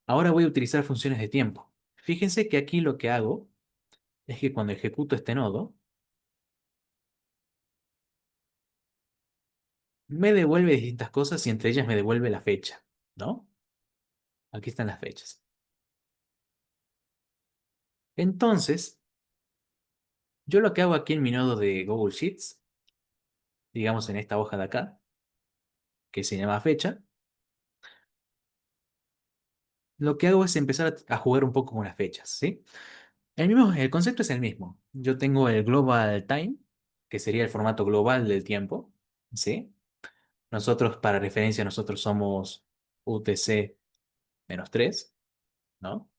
ahora voy a utilizar funciones de tiempo. Fíjense que aquí lo que hago es que cuando ejecuto este nodo, me devuelve distintas cosas y entre ellas me devuelve la fecha, ¿no? Aquí están las fechas. Entonces, yo lo que hago aquí en mi nodo de Google Sheets, digamos en esta hoja de acá, que se llama fecha, lo que hago es empezar a jugar un poco con las fechas, ¿sí? El concepto es el mismo. Yo tengo el Global Time, que sería el formato global del tiempo, ¿sí? Nosotros, para referencia, nosotros somos UTC-3, ¿no?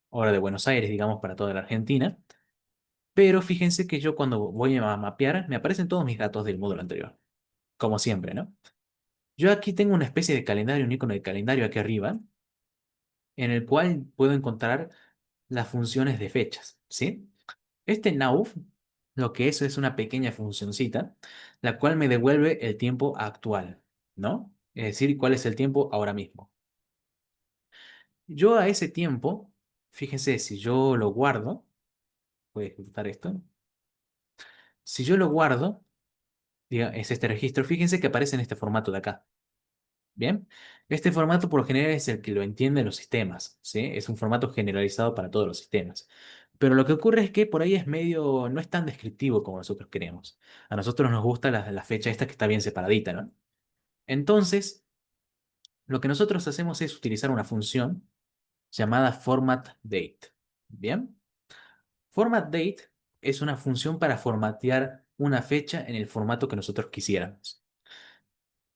Hora de Buenos Aires, digamos, para toda la Argentina. Pero fíjense que yo cuando voy a mapear, me aparecen todos mis datos del módulo anterior, como siempre, ¿no? Yo aquí tengo una especie de calendario, un icono de calendario aquí arriba, en el cual puedo encontrar las funciones de fechas, ¿sí? Este now lo que es una pequeña funcioncita, la cual me devuelve el tiempo actual, ¿no? Es decir, cuál es el tiempo ahora mismo. Yo a ese tiempo, fíjense, si yo lo guardo, voy a ejecutar esto. Si yo lo guardo, es este registro, fíjense que aparece en este formato de acá. Bien, este formato por lo general es el que lo entienden los sistemas, ¿sí? Es un formato generalizado para todos los sistemas. Pero lo que ocurre es que por ahí es medio, no es tan descriptivo como nosotros queremos. A nosotros nos gusta la fecha esta que está bien separadita, ¿no? Entonces, lo que nosotros hacemos es utilizar una función llamada formatDate. Bien, formatDate es una función para formatear una fecha en el formato que nosotros quisiéramos.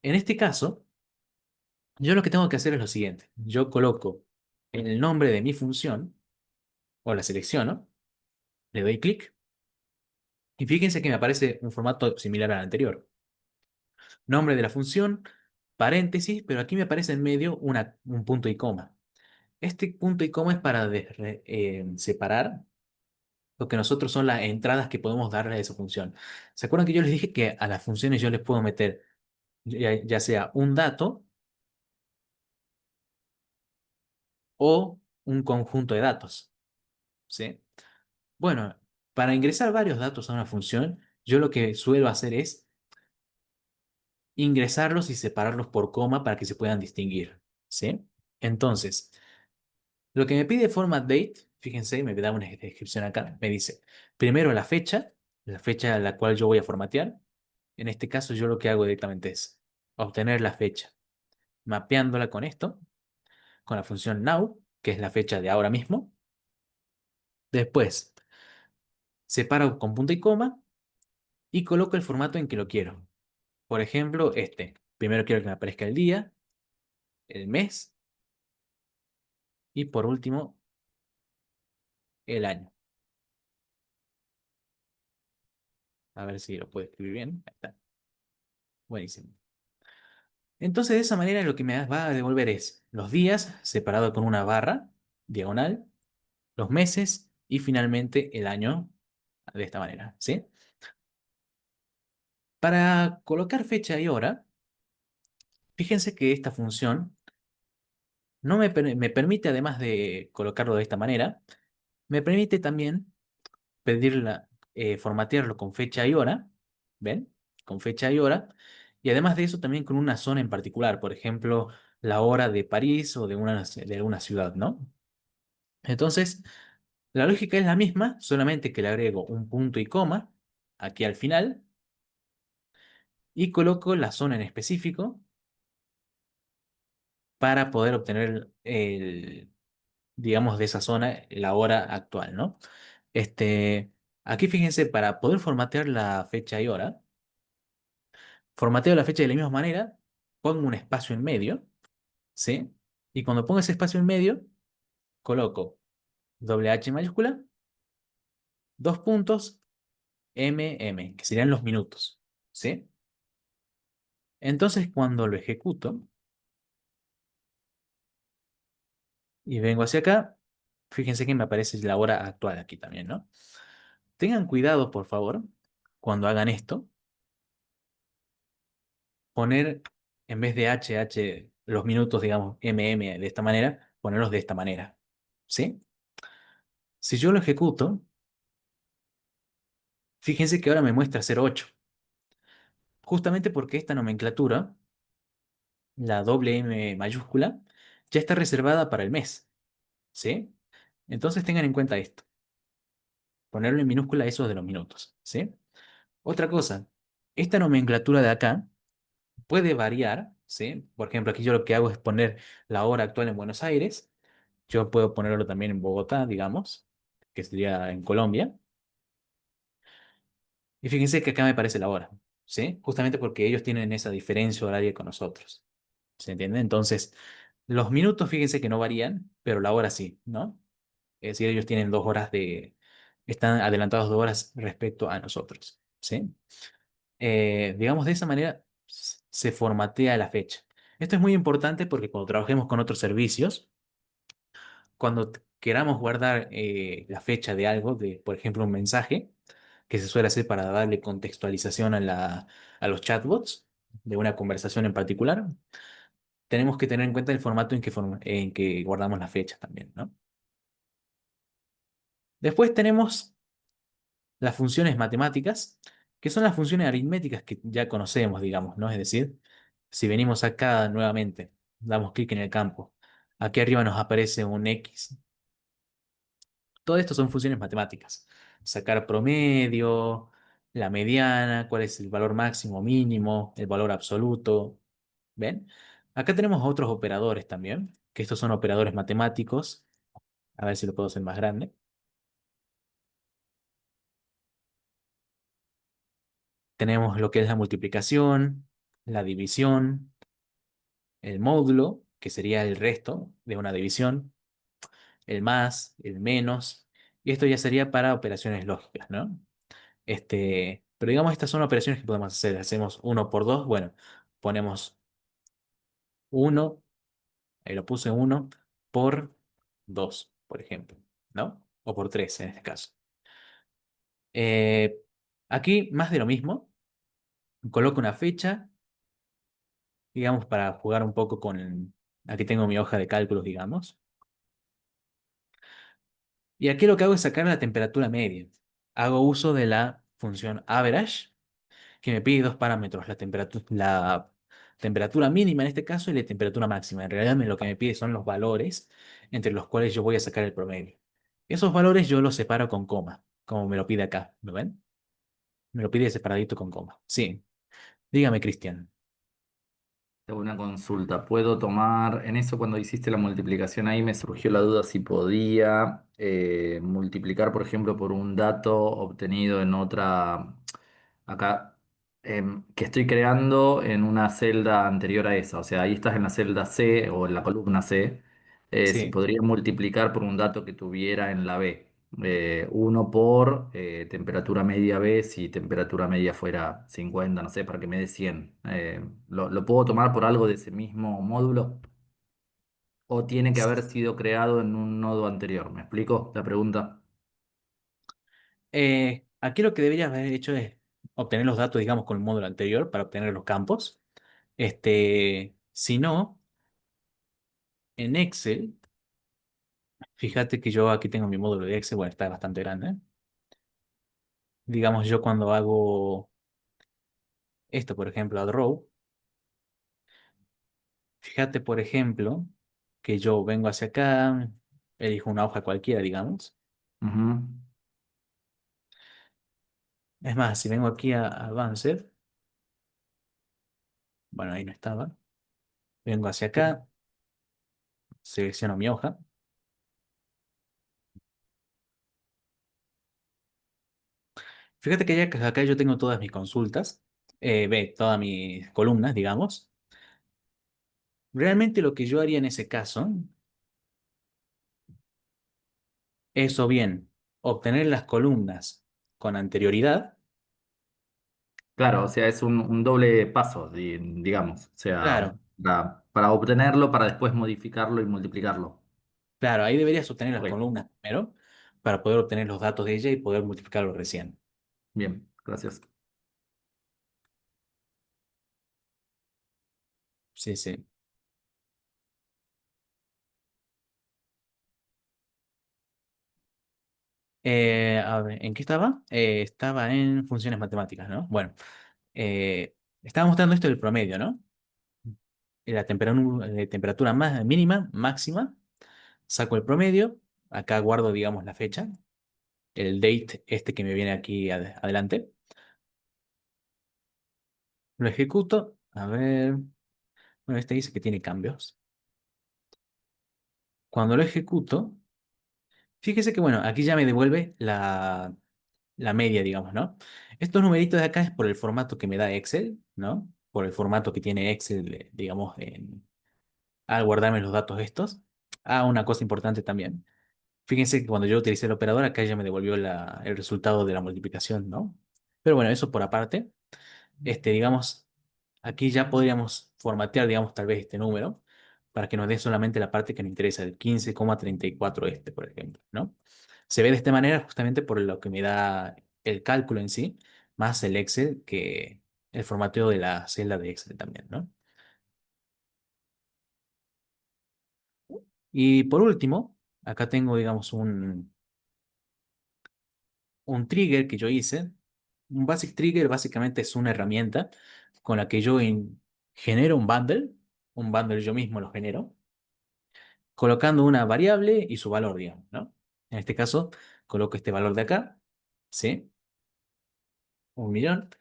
En este caso, yo lo que tengo que hacer es lo siguiente. Yo coloco el nombre de mi función, o la selecciono, le doy clic, y fíjense que me aparece un formato similar al anterior. Nombre de la función, paréntesis, pero aquí me aparece en medio un punto y coma. Este punto y coma es para separar lo que nosotros son las entradas que podemos darle a esa función. ¿Se acuerdan que yo les dije que a las funciones yo les puedo meter ya sea un dato o un conjunto de datos? ¿Sí? Bueno, para ingresar varios datos a una función, yo lo que suelo hacer es ingresarlos y separarlos por coma para que se puedan distinguir. ¿Sí? Entonces, lo que me pide format date, fíjense, me da una descripción acá, me dice, primero la fecha a la cual yo voy a formatear. En este caso, yo lo que hago directamente es obtener la fecha, mapeándola con esto, con la función now, que es la fecha de ahora mismo. Después, separo con punto y coma y coloco el formato en que lo quiero. Por ejemplo, este. Primero quiero que me aparezca el día, el mes y por último, el año. A ver si lo puedo escribir bien. Ahí está. Buenísimo. Entonces, de esa manera lo que me va a devolver es los días separado con una barra diagonal, los meses y finalmente el año de esta manera, ¿sí? Para colocar fecha y hora, fíjense que esta función no me permite, además de colocarlo de esta manera, me permite también pedirla, formatearlo con fecha y hora, ¿ven? Con fecha y hora, y además de eso también con una zona en particular, por ejemplo, la hora de París o de alguna ciudad, ¿no? Entonces, la lógica es la misma, solamente que le agrego un punto y coma aquí al final y coloco la zona en específico para poder obtener digamos, de esa zona la hora actual, ¿no? Aquí fíjense, para poder formatear la fecha y hora, formateo la fecha de la misma manera, pongo un espacio en medio, ¿sí? Y cuando pongo ese espacio en medio, coloco doble H mayúscula, dos puntos, MM, que serían los minutos, ¿sí? Entonces, cuando lo ejecuto y vengo hacia acá, fíjense que me aparece la hora actual aquí también, ¿no? Tengan cuidado, por favor, cuando hagan esto, poner en vez de HH los minutos, digamos, MM de esta manera, ponerlos de esta manera, ¿sí? Si yo lo ejecuto, fíjense que ahora me muestra 08, justamente porque esta nomenclatura, la doble M mayúscula, ya está reservada para el mes, ¿sí? Entonces tengan en cuenta esto, ponerlo en minúscula eso de los minutos, ¿sí? Otra cosa, esta nomenclatura de acá puede variar, ¿sí? Por ejemplo, aquí yo lo que hago es poner la hora actual en Buenos Aires, yo puedo ponerlo también en Bogotá, digamos, que sería en Colombia, y fíjense que acá me parece la hora, ¿sí? Justamente porque ellos tienen esa diferencia horaria con nosotros. ¿Se entiende? Entonces, los minutos, fíjense que no varían, pero la hora sí, ¿no? Es decir, ellos tienen 2 horas están adelantados 2 horas respecto a nosotros, ¿sí? Digamos, de esa manera se formatea la fecha. Esto es muy importante porque cuando trabajemos con otros servicios, cuando queramos guardar la fecha de algo, de, por ejemplo, un mensaje, que se suele hacer para darle contextualización a los chatbots de una conversación en particular, tenemos que tener en cuenta el formato en que guardamos la fecha también, ¿no? Después tenemos las funciones matemáticas, que son las funciones aritméticas que ya conocemos, digamos, ¿no? Es decir, si venimos acá nuevamente, damos clic en el campo, aquí arriba nos aparece un X. Todo esto son funciones matemáticas. Sacar promedio, la mediana, cuál es el valor máximo, mínimo, el valor absoluto. ¿Ven? Acá tenemos otros operadores también, que estos son operadores matemáticos. A ver si lo puedo hacer más grande. Tenemos lo que es la multiplicación, la división, el módulo, que sería el resto de una división, el más, el menos. Y esto ya sería para operaciones lógicas, ¿no? Pero digamos, estas son operaciones que podemos hacer. Hacemos uno por 2, bueno, ponemos uno, ahí lo puse uno por 2, por ejemplo, ¿no? O por 3 en este caso. Eh, Aquí más de lo mismo. Coloco una fecha, digamos, para jugar un poco con... Aquí tengo mi hoja de cálculos, digamos. Y aquí lo que hago es sacar la temperatura media. Hago uso de la función average, que me pide dos parámetros, la temperatura mínima en este caso y la temperatura máxima. En realidad lo que me pide son los valores entre los cuales yo voy a sacar el promedio. Esos valores yo los separo con coma, como me lo pide acá. ¿Lo ven? Me lo pide separadito con coma. Sí. Dígame, Cristian. Tengo una consulta. ¿Puedo tomar, en eso cuando hiciste la multiplicación ahí me surgió la duda si podía multiplicar, por ejemplo, por un dato obtenido en otra, acá, que estoy creando en una celda anterior a esa? O sea, ahí estás en la celda C o en la columna C. Si Sí. podría multiplicar por un dato que tuviera en la B. Uno por temperatura media B, si temperatura media fuera 50, no sé, para que me dé 100. ¿Lo puedo tomar por algo de ese mismo módulo? ¿O tiene que haber sido creado en un nodo anterior? ¿Me explico la pregunta? Aquí lo que deberías haber hecho es obtener los datos, digamos, con el módulo anterior para obtener los campos. Si no, en Excel, fíjate que yo aquí tengo mi módulo de Excel, bueno, está bastante grande, ¿eh? Digamos, yo cuando hago esto, por ejemplo, add row, fíjate, por ejemplo, que yo vengo hacia acá, elijo una hoja cualquiera, digamos. Ujú, Es más, si vengo aquí a Advanced, bueno, ahí no estaba. Vengo hacia acá, selecciono mi hoja. Fíjate que ya acá yo tengo todas mis consultas, ve, todas mis columnas, digamos. Realmente lo que yo haría en ese caso es o bien obtener las columnas con anterioridad. claro, o sea, es un doble paso, digamos. O sea, Claro, para obtenerlo, para después modificarlo y multiplicarlo. claro, ahí deberías obtener las Ok, columnas primero para poder obtener los datos de ella y poder multiplicarlo recién. bien, gracias. Sí, sí. A ver, ¿en qué estaba? Estaba en funciones matemáticas, ¿no? Bueno, estaba mostrando esto del promedio, ¿no? La temperatura más mínima, máxima, saco el promedio, acá guardo, digamos, la fecha, el date este que me viene aquí adelante, lo ejecuto, a ver, bueno, este dice que tiene cambios. Cuando lo ejecuto, fíjese que, bueno, aquí ya me devuelve la media, digamos, ¿no? Estos numeritos de acá es por el formato que me da Excel, ¿no? Por el formato que tiene Excel, digamos, al guardarme los datos estos. Ah, una cosa importante también. Fíjense que cuando yo utilicé el operador, acá ya me devolvió el resultado de la multiplicación, ¿no? Pero bueno, eso por aparte. Digamos, aquí ya podríamos formatear, digamos, tal vez este número. para que nos dé solamente la parte que nos interesa, el 15,34 este, por ejemplo, ¿no? Se ve de esta manera justamente por lo que me da el cálculo en sí, más el Excel, que el formateo de la celda de Excel también, ¿no? Y por último, acá tengo, digamos, un trigger que yo hice. Un basic trigger básicamente es una herramienta con la que yo genero un bundle yo mismo lo genero, colocando una variable y su valor, digamos, ¿no? En este caso, coloco este valor de acá, ¿sí? 1.000.000.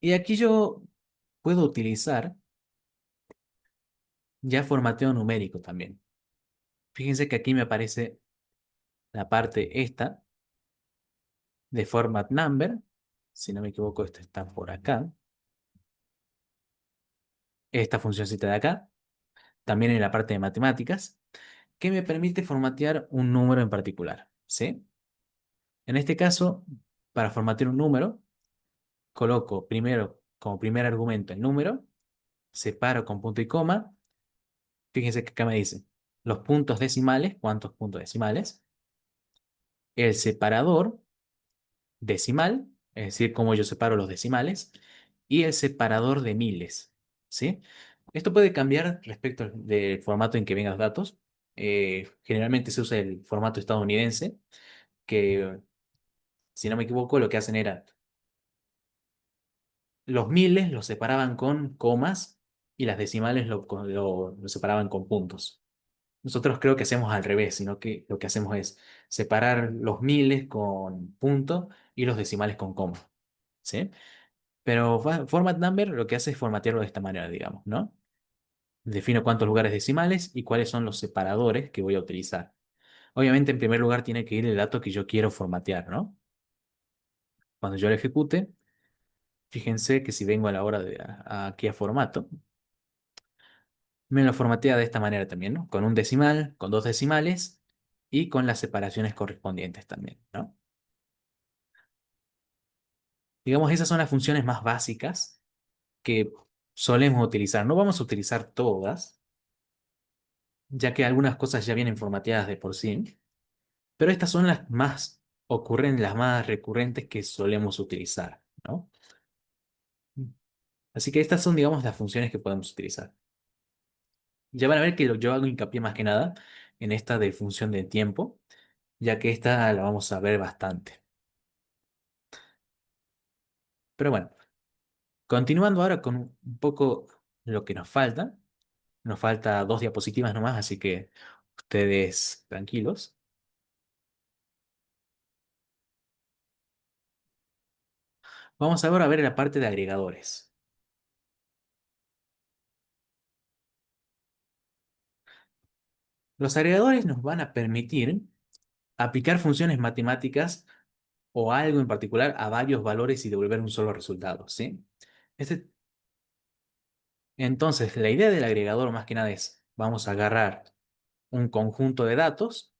Y aquí yo puedo utilizar ya formateo numérico también. Fíjense que aquí me aparece la parte esta de format number. Si no me equivoco, esto está por acá. Esta funcióncita de acá. También en la parte de matemáticas, que me permite formatear un número en particular, ¿sí? En este caso, para formatear un número, coloco primero como primer argumento el número, separo con punto y coma. Fíjense que acá me dice los puntos decimales, cuántos puntos decimales, el separador decimal, es decir, cómo yo separo los decimales, y el separador de miles, ¿sí? Esto puede cambiar respecto del formato en que vengan los datos. Generalmente se usa el formato estadounidense, que, si no me equivoco, lo que hacen era los miles los separaban con comas y las decimales lo separaban con puntos. Nosotros creo que hacemos al revés, sino que lo que hacemos es separar los miles con punto y los decimales con coma, ¿sí? Pero format number lo que hace es formatearlo de esta manera, digamos, ¿no? Defino cuántos lugares decimales y cuáles son los separadores que voy a utilizar. Obviamente, en primer lugar, tiene que ir el dato que yo quiero formatear, ¿no? Cuando yo lo ejecute, fíjense que si vengo a la hora de aquí a formato, me lo formatea de esta manera también, ¿no? Con un decimal, con dos decimales y con las separaciones correspondientes también, ¿no? Digamos, esas son las funciones más básicas que solemos utilizar. No vamos a utilizar todas, ya que algunas cosas ya vienen formateadas de por sí, pero estas son las más las más recurrentes que solemos utilizar, ¿no? Así que estas son, digamos, las funciones que podemos utilizar. Ya van a ver que yo hago hincapié más que nada en esta de función de tiempo, ya que esta la vamos a ver bastante. Pero bueno, continuando ahora con un poco lo que nos falta. Nos falta dos diapositivas nomás, así que ustedes tranquilos. Vamos ahora a ver la parte de agregadores. Los agregadores nos van a permitir aplicar funciones matemáticas o algo en particular a varios valores y devolver un solo resultado, ¿sí? Este, entonces, la idea del agregador más que nada es, vamos a agarrar un conjunto de datos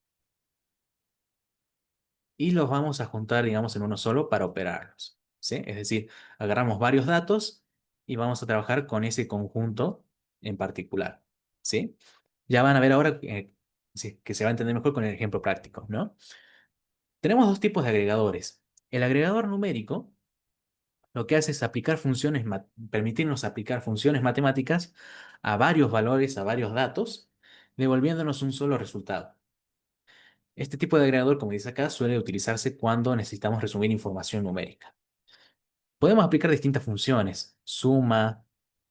y los vamos a juntar, digamos, en uno solo para operarlos, ¿sí? Es decir, agarramos varios datos y vamos a trabajar con ese conjunto en particular, ¿sí? Ya van a ver ahora sí, que se va a entender mejor con el ejemplo práctico, ¿no? Tenemos dos tipos de agregadores. El agregador numérico lo que hace es permitirnos aplicar funciones matemáticas a varios valores, a varios datos, devolviéndonos un solo resultado. Este tipo de agregador, como dice acá, suele utilizarse cuando necesitamos resumir información numérica. Podemos aplicar distintas funciones: suma,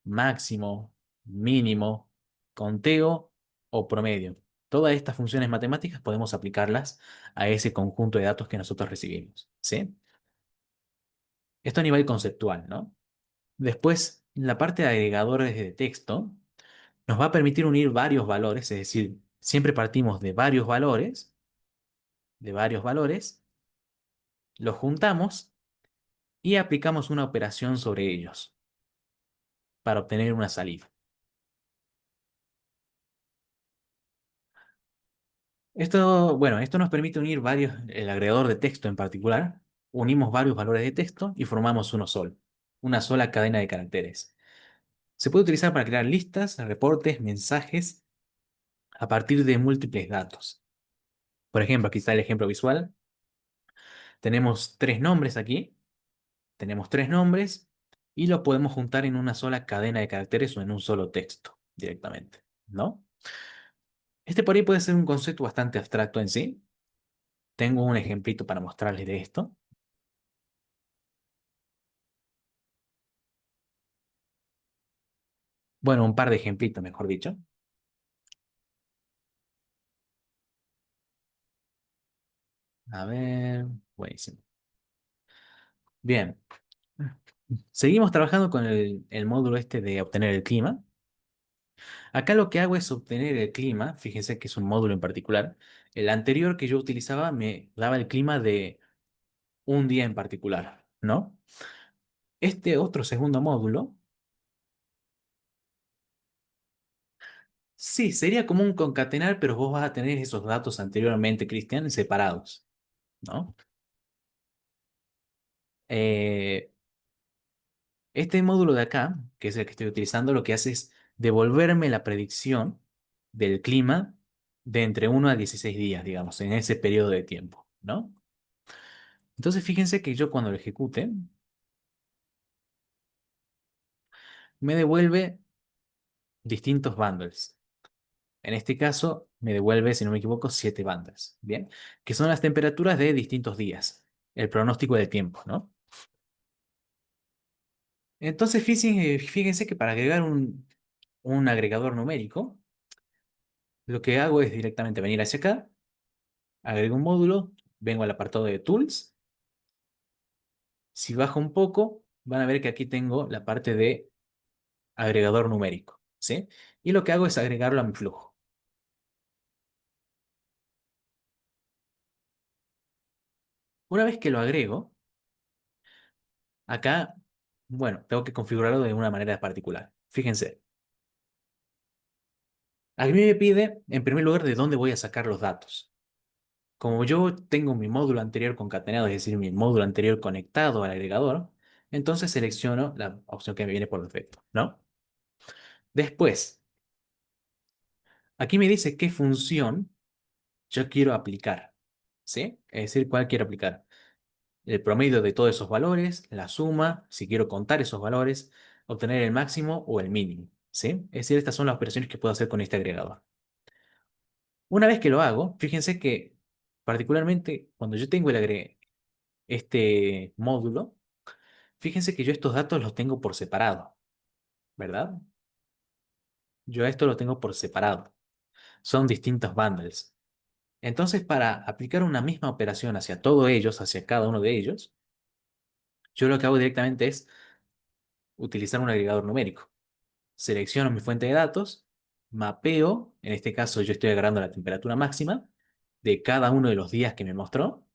máximo, mínimo, conteo o promedio. Todas estas funciones matemáticas podemos aplicarlas a ese conjunto de datos que nosotros recibimos, ¿sí? Esto a nivel conceptual, ¿no? Después, la parte de agregadores de texto nos va a permitir unir varios valores, es decir, siempre partimos de varios valores, los juntamos y aplicamos una operación sobre ellos para obtener una salida. Esto nos permite unir el agregador de texto en particular, unimos varios valores de texto y formamos uno solo, una sola cadena de caracteres. Se puede utilizar para crear listas, reportes, mensajes a partir de múltiples datos. Por ejemplo, aquí está el ejemplo visual. Tenemos tres nombres aquí. Tenemos tres nombres y lo podemos juntar en una sola cadena de caracteres o en un solo texto directamente, ¿no? Este por ahí puede ser un concepto bastante abstracto en sí. Tengo un ejemplito para mostrarles de esto. Bueno, un par de ejemplitos, mejor dicho. A ver, buenísimo. Bien, seguimos trabajando con el módulo este de obtener el clima. Acá lo que hago es obtener el clima, fíjense que es un módulo en particular. El anterior que yo utilizaba me daba el clima de un día en particular, ¿no? Este otro segundo módulo, sí, sería como un concatenar, pero vos vas a tener esos datos anteriormente, Cristian, separados, ¿no? Eh, este módulo de acá, que es el que estoy utilizando, lo que hace es devolverme la predicción del clima de entre 1 a 16 días, digamos, en ese periodo de tiempo, ¿no? Entonces, fíjense que yo cuando lo ejecute, me devuelve distintos bundles. En este caso, me devuelve, si no me equivoco, 7 bandas, ¿bien? Que son las temperaturas de distintos días, el pronóstico del tiempo, ¿no? Entonces, fíjense que para agregar un agregador numérico, lo que hago es directamente venir hacia acá, agrego un módulo, vengo al apartado de Tools. Si bajo un poco, van a ver que aquí tengo la parte de agregador numérico, ¿sí? Y lo que hago es agregarlo a mi flujo. Una vez que lo agrego, acá, bueno, tengo que configurarlo de una manera particular. Fíjense, a mí me pide, en primer lugar, de dónde voy a sacar los datos. Como yo tengo mi módulo anterior concatenado, es decir, mi módulo anterior conectado al agregador, entonces selecciono la opción que me viene por defecto, ¿no? Después, aquí me dice qué función yo quiero aplicar, ¿sí? Es decir, cuál quiero aplicar. El promedio de todos esos valores, la suma, si quiero contar esos valores, obtener el máximo o el mínimo, ¿sí? Es decir, estas son las operaciones que puedo hacer con este agregador. Una vez que lo hago, fíjense que particularmente cuando yo tengo este módulo, fíjense que yo estos datos los tengo por separado, ¿verdad? Yo esto lo tengo por separado. Son distintos bundles. Entonces, para aplicar una misma operación hacia todos ellos, hacia cada uno de ellos, yo lo que hago directamente es utilizar un agregador numérico. Selecciono mi fuente de datos, mapeo, en este caso yo estoy agarrando la temperatura máxima de cada uno de los días que me mostró,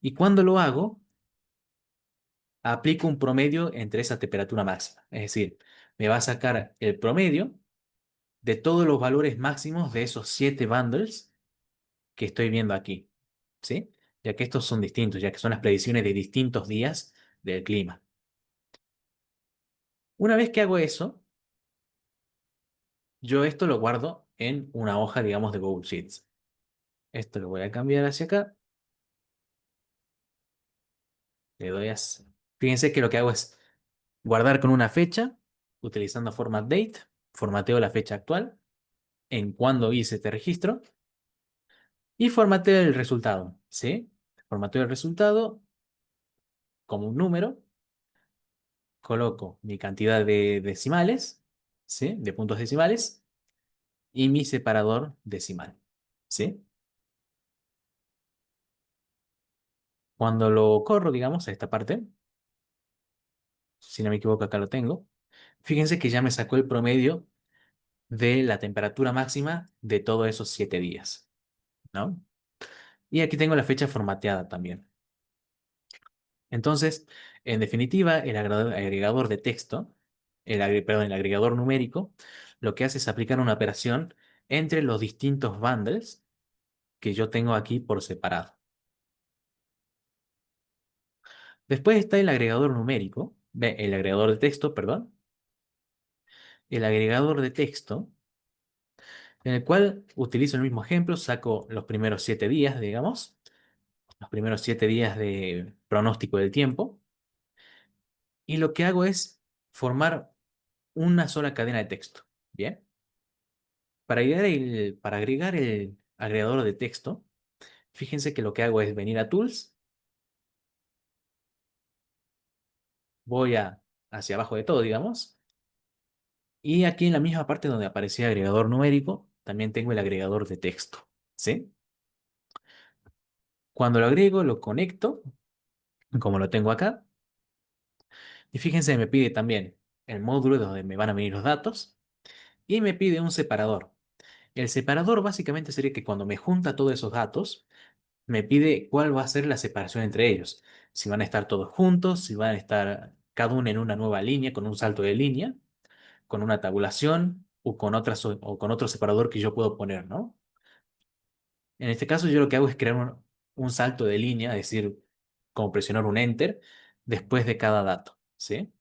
y cuando lo hago, aplico un promedio entre esa temperatura máxima. Es decir, me va a sacar el promedio de todos los valores máximos de esos 7 bundles que estoy viendo aquí, ¿sí? Ya que estos son distintos, ya que son las predicciones de distintos días del clima. Una vez que hago eso, yo esto lo guardo en una hoja, digamos, de Google Sheets. Esto lo voy a cambiar hacia acá. Le doy a... Fíjense que lo que hago es guardar con una fecha, utilizando format date, formateo la fecha actual, en cuando hice este registro, y formateo el resultado, ¿sí? Formateo el resultado como un número, coloco mi cantidad de decimales, ¿sí? De puntos decimales, y mi separador decimal, ¿sí? Cuando lo corro, digamos, a esta parte, si no me equivoco, acá lo tengo. Fíjense que ya me sacó el promedio de la temperatura máxima de todos esos 7 días, ¿no? Y aquí tengo la fecha formateada también. Entonces, en definitiva, el agregador de texto, perdón, el agregador numérico, lo que hace es aplicar una operación entre los distintos bundles que yo tengo aquí por separado. Después está el agregador numérico, el agregador de texto, perdón, el agregador de texto, en el cual utilizo el mismo ejemplo, saco los primeros 7 días, digamos, los primeros 7 días de pronóstico del tiempo, y lo que hago es formar una sola cadena de texto. Bien, para agregar el agregador de texto, fíjense que lo que hago es venir a Tools, voy hacia abajo de todo, digamos, y aquí en la misma parte donde aparecía agregador numérico, también tengo el agregador de texto, ¿sí? Cuando lo agrego, lo conecto, como lo tengo acá, y fíjense, me pide también el módulo donde me van a venir los datos, y me pide un separador. El separador básicamente sería que cuando me junta todos esos datos, me pide cuál va a ser la separación entre ellos. Si van a estar todos juntos, si van a estar cada uno en una nueva línea, con un salto de línea, con una tabulación o con otro separador que yo puedo poner, ¿no? En este caso yo lo que hago es crear un salto de línea, es decir, como presionar un enter después de cada dato, ¿sí?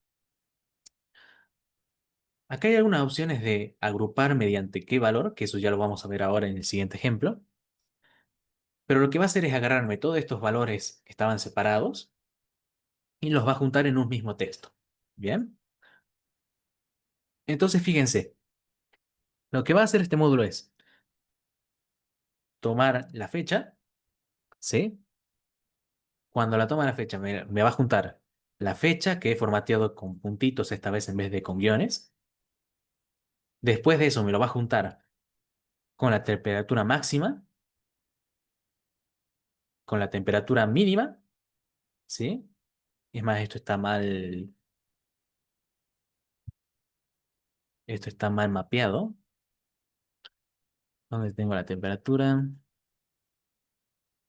Acá hay algunas opciones de agrupar mediante qué valor, que eso ya lo vamos a ver ahora en el siguiente ejemplo. Pero lo que va a hacer es agarrarme todos estos valores que estaban separados y los va a juntar en un mismo texto. ¿Bien? Entonces fíjense, lo que va a hacer este módulo es tomar la fecha, ¿sí? Cuando la toma la fecha me va a juntar la fecha que he formateado con puntitos esta vez en vez de con guiones. Después de eso me lo va a juntar con la temperatura máxima, con la temperatura mínima, ¿sí? Es más, esto está mal mapeado. ¿Dónde tengo la temperatura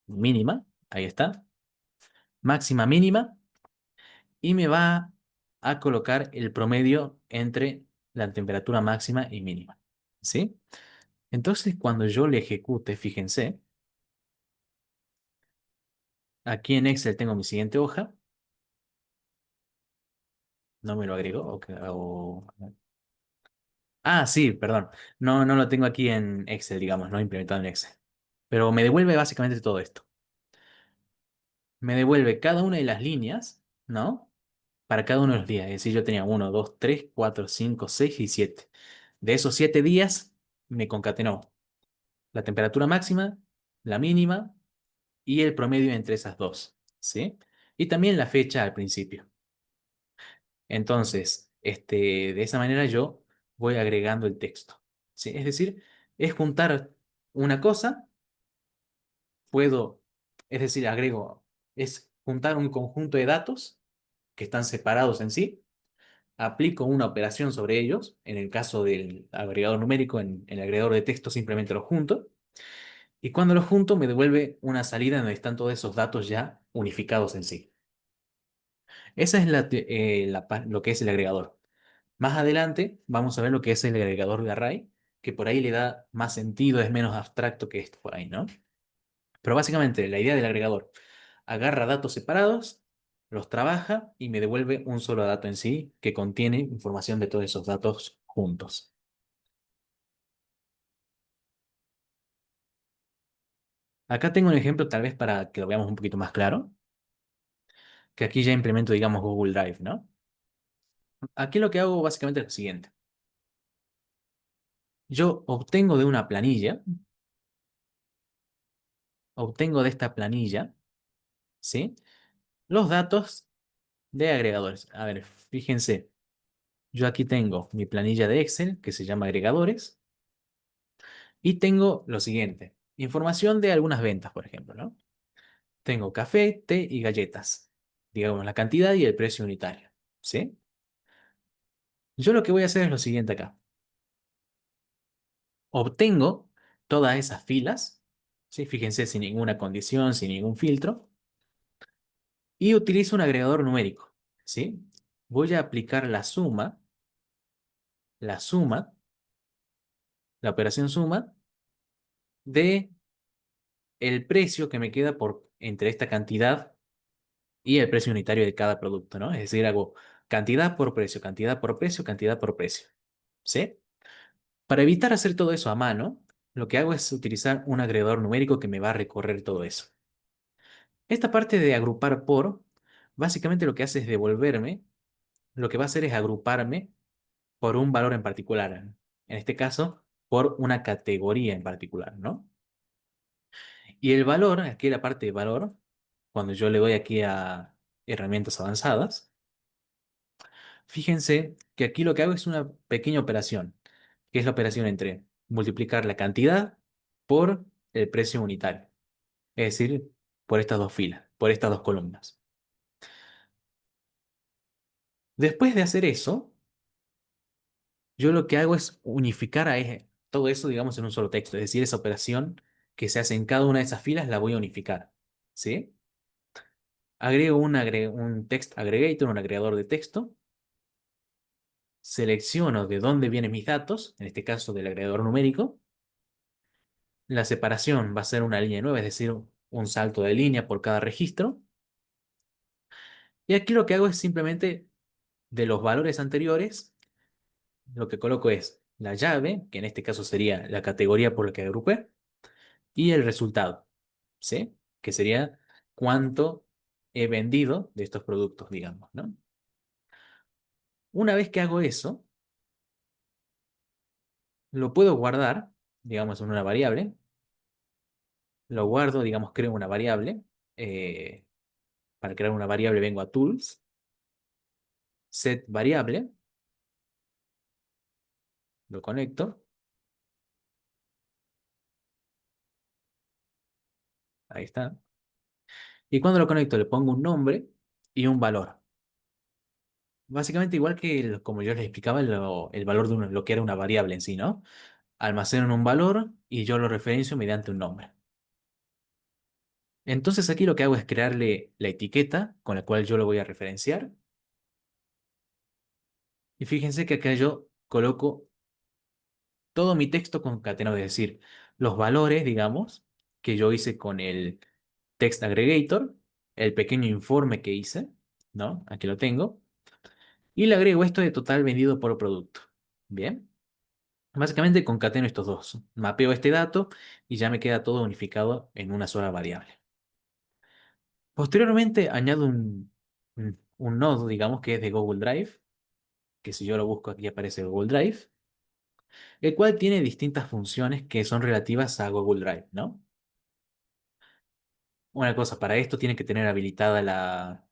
mínima? Ahí está. Máxima, mínima. Y me va a colocar el promedio entre la temperatura máxima y mínima, ¿sí? Entonces, cuando yo le ejecute, fíjense, aquí en Excel tengo mi siguiente hoja. No me lo agregó. Ah, sí, perdón. No, no lo tengo aquí en Excel, digamos, no implementado en Excel. Pero me devuelve básicamente todo esto. Me devuelve cada una de las líneas, ¿no? Para cada uno de los días. Es decir, yo tenía 1, 2, 3, 4, 5, 6 y 7. De esos 7 días me concatenó la temperatura máxima, la mínima y el promedio entre esas dos, ¿sí? Y también la fecha al principio. Entonces, de esa manera yo voy agregando el texto, ¿sí? Es decir, es juntar una cosa, puedo, es decir, es juntar un conjunto de datos que están separados en sí, aplico una operación sobre ellos, en el caso del agregador numérico, en el agregador de texto simplemente los junto, y cuando los junto me devuelve una salida donde están todos esos datos ya unificados en sí. Esa es lo que es el agregador. Más adelante vamos a ver lo que es el agregador de array, que por ahí le da más sentido, es menos abstracto que esto por ahí, ¿no? Pero básicamente la idea del agregador, agarra datos separados, los trabaja y me devuelve un solo dato en sí que contiene información de todos esos datos juntos. Acá tengo un ejemplo tal vez para que lo veamos un poquito más claro, que aquí ya implemento, digamos, Google Drive, ¿no? Aquí lo que hago básicamente es lo siguiente. Yo obtengo de esta planilla, ¿sí? Los datos de agregadores. A ver, fíjense, yo aquí tengo mi planilla de Excel que se llama agregadores y tengo lo siguiente, información de algunas ventas, por ejemplo, ¿no? Tengo café, té y galletas, digamos la cantidad y el precio unitario, ¿sí? Yo lo que voy a hacer es lo siguiente acá. Obtengo todas esas filas, ¿sí? Fíjense, sin ninguna condición, sin ningún filtro, y utilizo un agregador numérico, ¿sí? Voy a aplicar la suma, la operación suma de el precio que me queda entre esta cantidad y el precio unitario de cada producto, ¿no? Es decir, hago cantidad por precio, cantidad por precio, cantidad por precio. ¿sí? Para evitar hacer todo eso a mano, lo que hago es utilizar un agregador numérico que me va a recorrer todo eso. Esta parte de agrupar por, básicamente lo que hace es devolverme, lo que va a hacer es agruparme por un valor en particular. En este caso, por una categoría en particular, ¿no? Y el valor, aquí la parte de valor, cuando yo le doy aquí a herramientas avanzadas, fíjense que aquí lo que hago es una pequeña operación, que es la operación entre multiplicar la cantidad por el precio unitario, es decir, por estas dos filas, por estas dos columnas. Después de hacer eso, yo lo que hago es unificar todo eso, digamos, en un solo texto, es decir, esa operación que se hace en cada una de esas filas la voy a unificar, ¿sí? Agrego un text aggregator, un agregador de texto, selecciono de dónde vienen mis datos, en este caso del agregador numérico. La separación va a ser una línea nueva, es decir, un salto de línea por cada registro. Y aquí lo que hago es simplemente de los valores anteriores, lo que coloco es la llave, que en este caso sería la categoría por la que agrupé, y el resultado, ¿sí? Que sería cuánto he vendido de estos productos, digamos, ¿no? Una vez que hago eso, lo puedo guardar, digamos, en una variable. Lo guardo, digamos, creo una variable. eh, para crear una variable vengo a Tools, Set Variable, lo conecto, ahí está. Y cuando lo conecto le pongo un nombre y un valor. Básicamente igual que como yo les explicaba, el valor de lo que era una variable en sí, ¿no? Almacenan un valor y yo lo referencio mediante un nombre. Entonces aquí lo que hago es crearle la etiqueta con la cual yo lo voy a referenciar. Y fíjense que acá yo coloco todo mi texto concatenado, es decir, los valores, digamos, que yo hice con el text aggregator, el pequeño informe que hice, ¿no? Aquí lo tengo. Y le agrego esto de total vendido por producto. Bien. Básicamente concateno estos dos. Mapeo este dato y ya me queda todo unificado en una sola variable. Posteriormente añado un nodo, digamos, que es de Google Drive, que si yo lo busco aquí aparece Google Drive, el cual tiene distintas funciones que son relativas a Google Drive, ¿no? Una cosa, para esto tiene que tener habilitada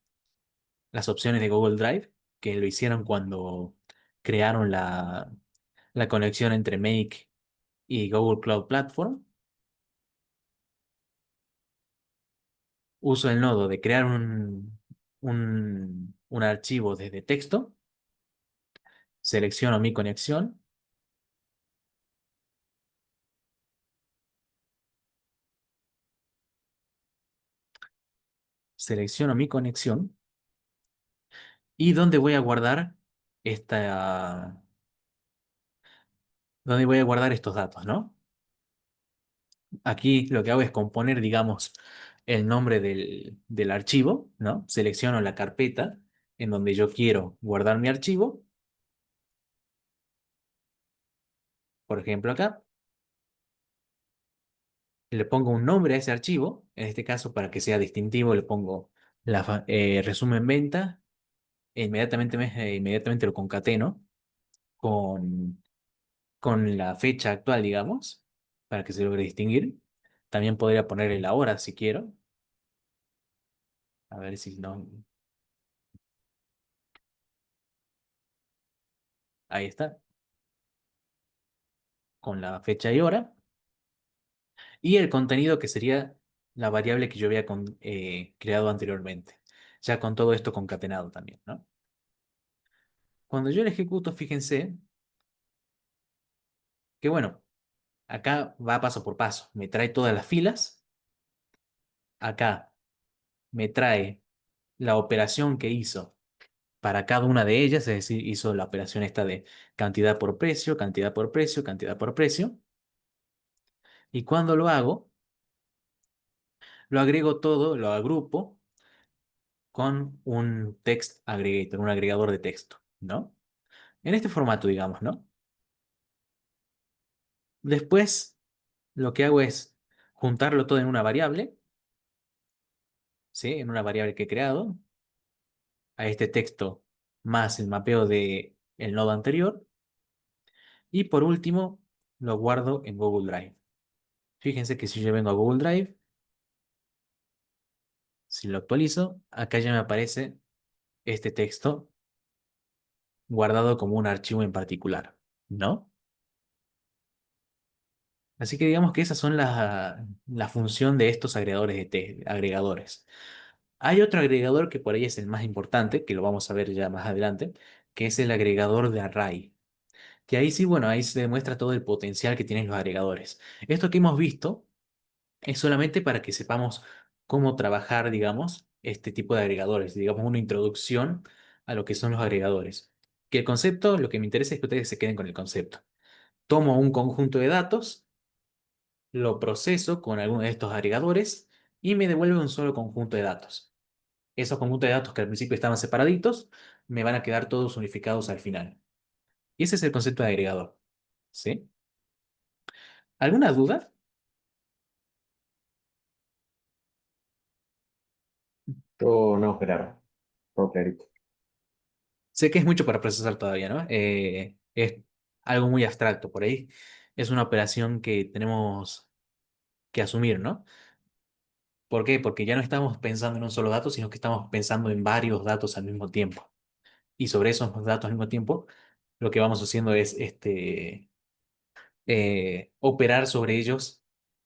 las opciones de Google Drive, que lo hicieron cuando crearon la conexión entre Make y Google Cloud Platform. Uso el nodo de crear un archivo desde texto, selecciono mi conexión, selecciono mi conexión y dónde voy a guardar esta, dónde voy a guardar estos datos, ¿no? Aquí lo que hago es componer, digamos, el nombre del archivo, ¿no? Selecciono la carpeta en donde yo quiero guardar mi archivo, por ejemplo acá, le pongo un nombre a ese archivo, en este caso para que sea distintivo le pongo resumen venta, e inmediatamente lo concateno con, con la fecha actual, digamos, para que se logre distinguir. También podría ponerle la hora si quiero, a ver si no, ahí está, con la fecha y hora. Y el contenido que sería la variable que yo había creado anteriormente, ya con todo esto concatenado también, ¿no? Cuando yo lo ejecuto, fíjense que bueno, acá va paso por paso. Me trae todas las filas. Acá me trae la operación que hizo para cada una de ellas, es decir, hizo la operación esta de cantidad por precio, cantidad por precio, cantidad por precio. Y cuando lo hago, lo agrego todo, lo agrupo con un text aggregator, un agregador de texto, ¿no? En este formato, digamos, ¿no? Después, lo que hago es juntarlo todo en una variable, ¿sí? En una variable que he creado, a este texto más el mapeo de el nodo anterior. Y por último, lo guardo en Google Drive. Fíjense que si yo vengo a Google Drive, si lo actualizo, acá ya me aparece este texto guardado como un archivo en particular, ¿no? Así que digamos que esas son la función de estos agregadores agregadores. Hay otro agregador que por ahí es el más importante, que lo vamos a ver ya más adelante, que es el agregador de array. Que ahí sí, bueno, ahí se demuestra todo el potencial que tienen los agregadores. Esto que hemos visto es solamente para que sepamos cómo trabajar, digamos, este tipo de agregadores, digamos, una introducción a lo que son los agregadores. Que el concepto, lo que me interesa es que ustedes se queden con el concepto. Tomo un conjunto de datos, lo proceso con alguno de estos agregadores y me devuelve un solo conjunto de datos. Esos conjuntos de datos que al principio estaban separaditos, me van a quedar todos unificados al final. Y ese es el concepto de agregador. ¿Sí? ¿Alguna duda? Todo no, claro. Todo clarito. Sé que es mucho para procesar todavía, ¿no? Es algo muy abstracto por ahí. Es una operación que tenemos que asumir, ¿no? ¿Por qué? Porque ya no estamos pensando en un solo dato, sino que estamos pensando en varios datos al mismo tiempo. Y sobre esos datos al mismo tiempo, lo que vamos haciendo es operar sobre ellos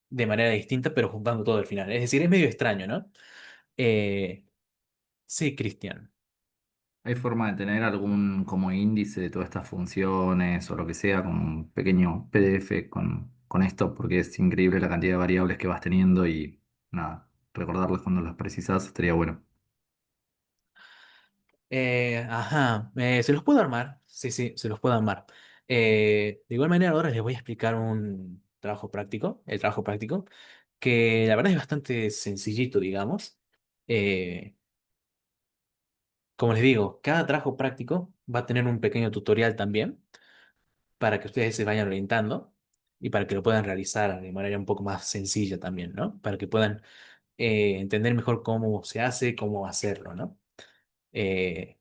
de manera distinta, pero juntando todo al final. Es decir, es medio extraño, ¿no? Eh, sí, Cristian. ¿Hay forma de tener algún como índice de todas estas funciones o lo que sea, como un pequeño PDF con esto? Porque es increíble la cantidad de variables que vas teniendo y nada, recordarlas cuando las precisas estaría bueno. Ajá, se los puedo armar. Sí, sí, se los puedo armar. De igual manera, ahora les voy a explicar un trabajo práctico, el trabajo práctico, que la verdad es bastante sencillito, digamos. Eh, Como les digo, cada trabajo práctico va a tener un pequeño tutorial también para que ustedes se vayan orientando y para que lo puedan realizar de manera un poco más sencilla también, ¿no? Para que puedan entender mejor cómo se hace, cómo hacerlo, ¿no? Eh,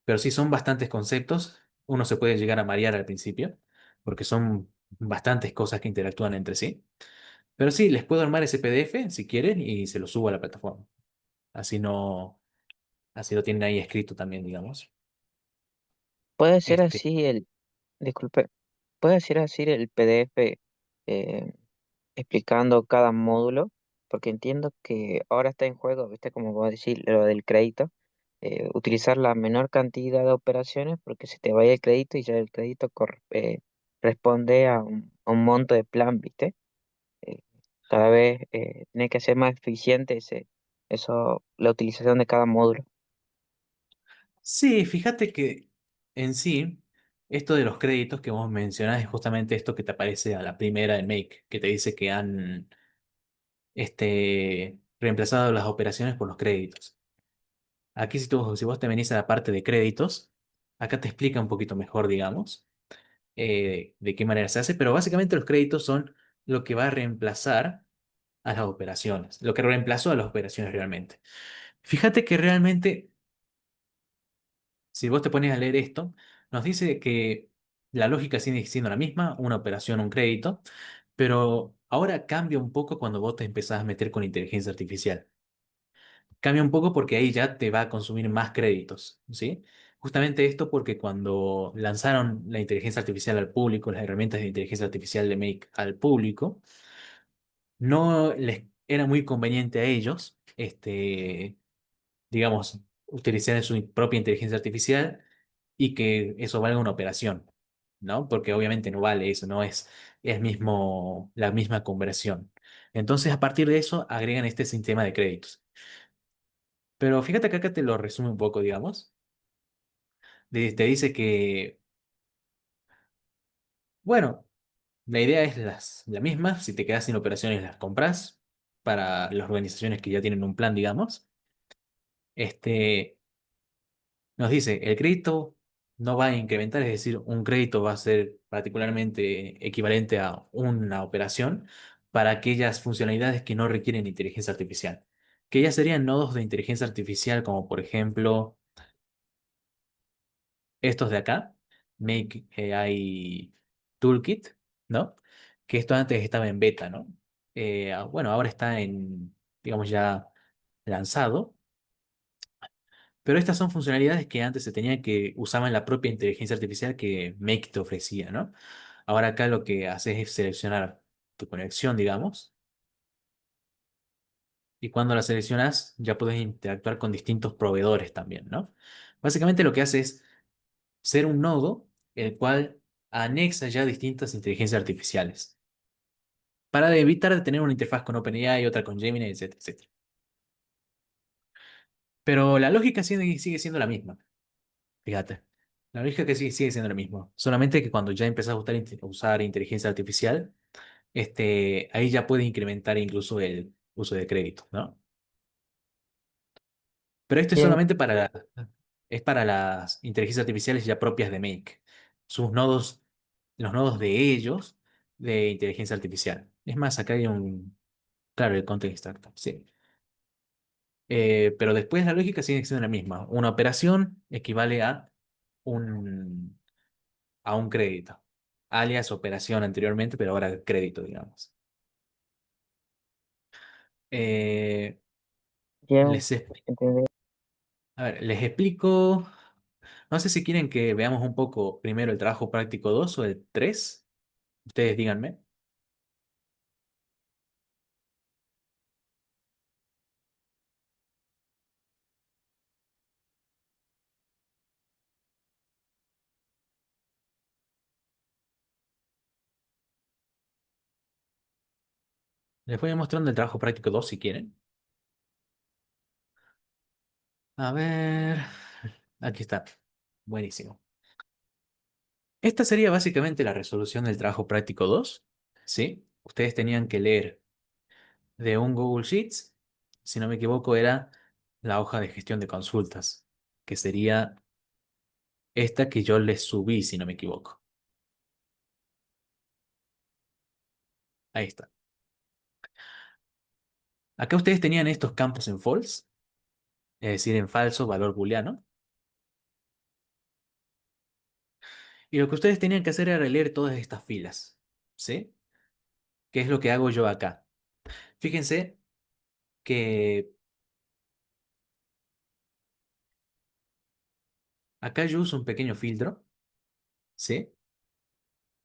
pero sí son bastantes conceptos. Uno se puede llegar a marear al principio, porque son bastantes cosas que interactúan entre sí. Pero sí, les puedo armar ese PDF si quieren y se lo subo a la plataforma. Así no, así lo tienen ahí escrito también, digamos. Puede ser Este, así disculpe, puede ser así el PDF eh, explicando cada módulo, porque entiendo que ahora está en juego, viste, como vos decís, lo del crédito, utilizar la menor cantidad de operaciones porque se te vaya el crédito y ya el crédito responde a un monto de plan, viste. Eh, Cada vez tiene que ser más eficiente la utilización de cada módulo. sí, fíjate que en sí, esto de los créditos que vos mencionás es justamente esto que te aparece a la primera de Make, que te dice que han reemplazado las operaciones por los créditos. Aquí si vos te venís a la parte de créditos, acá te explica un poquito mejor, digamos, de qué manera se hace, pero básicamente los créditos son lo que va a reemplazar a las operaciones, lo que reemplazó a las operaciones realmente. Fíjate que realmente, si vos te pones a leer esto, nos dice que la lógica sigue siendo la misma, una operación, un crédito, pero ahora cambia un poco cuando vos te empezás a meter con inteligencia artificial. Cambia un poco porque ahí ya te va a consumir más créditos, ¿sí? Justamente esto porque cuando lanzaron la inteligencia artificial al público, las herramientas de inteligencia artificial de Make al público, no les era muy conveniente a ellos, digamos, utilizar su propia inteligencia artificial y que eso valga una operación, ¿no? Porque obviamente no vale eso, no es la misma conversión. Entonces, a partir de eso, agregan este sistema de créditos. Pero fíjate que acá te lo resume un poco, digamos. Te dice que, bueno, la idea es la misma. Si te quedas sin operaciones, las compras para las organizaciones que ya tienen un plan, digamos. Este, nos dice, el crédito no va a incrementar, es decir, un crédito va a ser particularmente equivalente a una operación para aquellas funcionalidades que no requieren inteligencia artificial, que ya serían nodos de inteligencia artificial como por ejemplo estos de acá, Make AI Toolkit, ¿no? Que esto antes estaba en beta, ¿no? Bueno, ahora está en, digamos, ya lanzado. Pero estas son funcionalidades que antes se tenían que usaban la propia inteligencia artificial que Make te ofrecía, ¿no? Ahora acá lo que haces es seleccionar tu conexión, digamos, y cuando la seleccionas ya puedes interactuar con distintos proveedores también, ¿no? Básicamente lo que hace es ser un nodo el cual anexa ya distintas inteligencias artificiales para evitar de tener una interfaz con OpenAI, otra con Gemini, etcétera, etcétera. Pero la lógica sigue siendo la misma. Fíjate. La lógica que sigue siendo lo mismo. Solamente que cuando ya empezás a usar inteligencia artificial, ahí ya puede incrementar incluso el uso de crédito, ¿no? Pero esto es Bien, solamente es para las inteligencias artificiales ya propias de Make. Sus nodos, los nodos de ellos de inteligencia artificial. Es más, acá hay claro, el content extractor, sí. Pero después la lógica sigue siendo la misma. Una operación equivale un, a un crédito, alias operación anteriormente, pero ahora crédito, digamos. Eh, bien, les, es- entendí. a ver, les explico, no sé si quieren que veamos un poco primero el trabajo práctico 2 o el 3. Ustedes díganme. Les voy mostrando el trabajo práctico 2 si quieren. A ver, aquí está. Buenísimo. Esta sería básicamente la resolución del trabajo práctico 2, ¿sí? Ustedes tenían que leer de un Google Sheets, si no me equivoco, era la hoja de gestión de consultas, que sería esta que yo les subí, si no me equivoco. Ahí está. Acá ustedes tenían estos campos en false, es decir, en falso, valor booleano. Y lo que ustedes tenían que hacer era leer todas estas filas, ¿sí? ¿Qué es lo que hago yo acá? Fíjense que acá yo uso un pequeño filtro, ¿sí?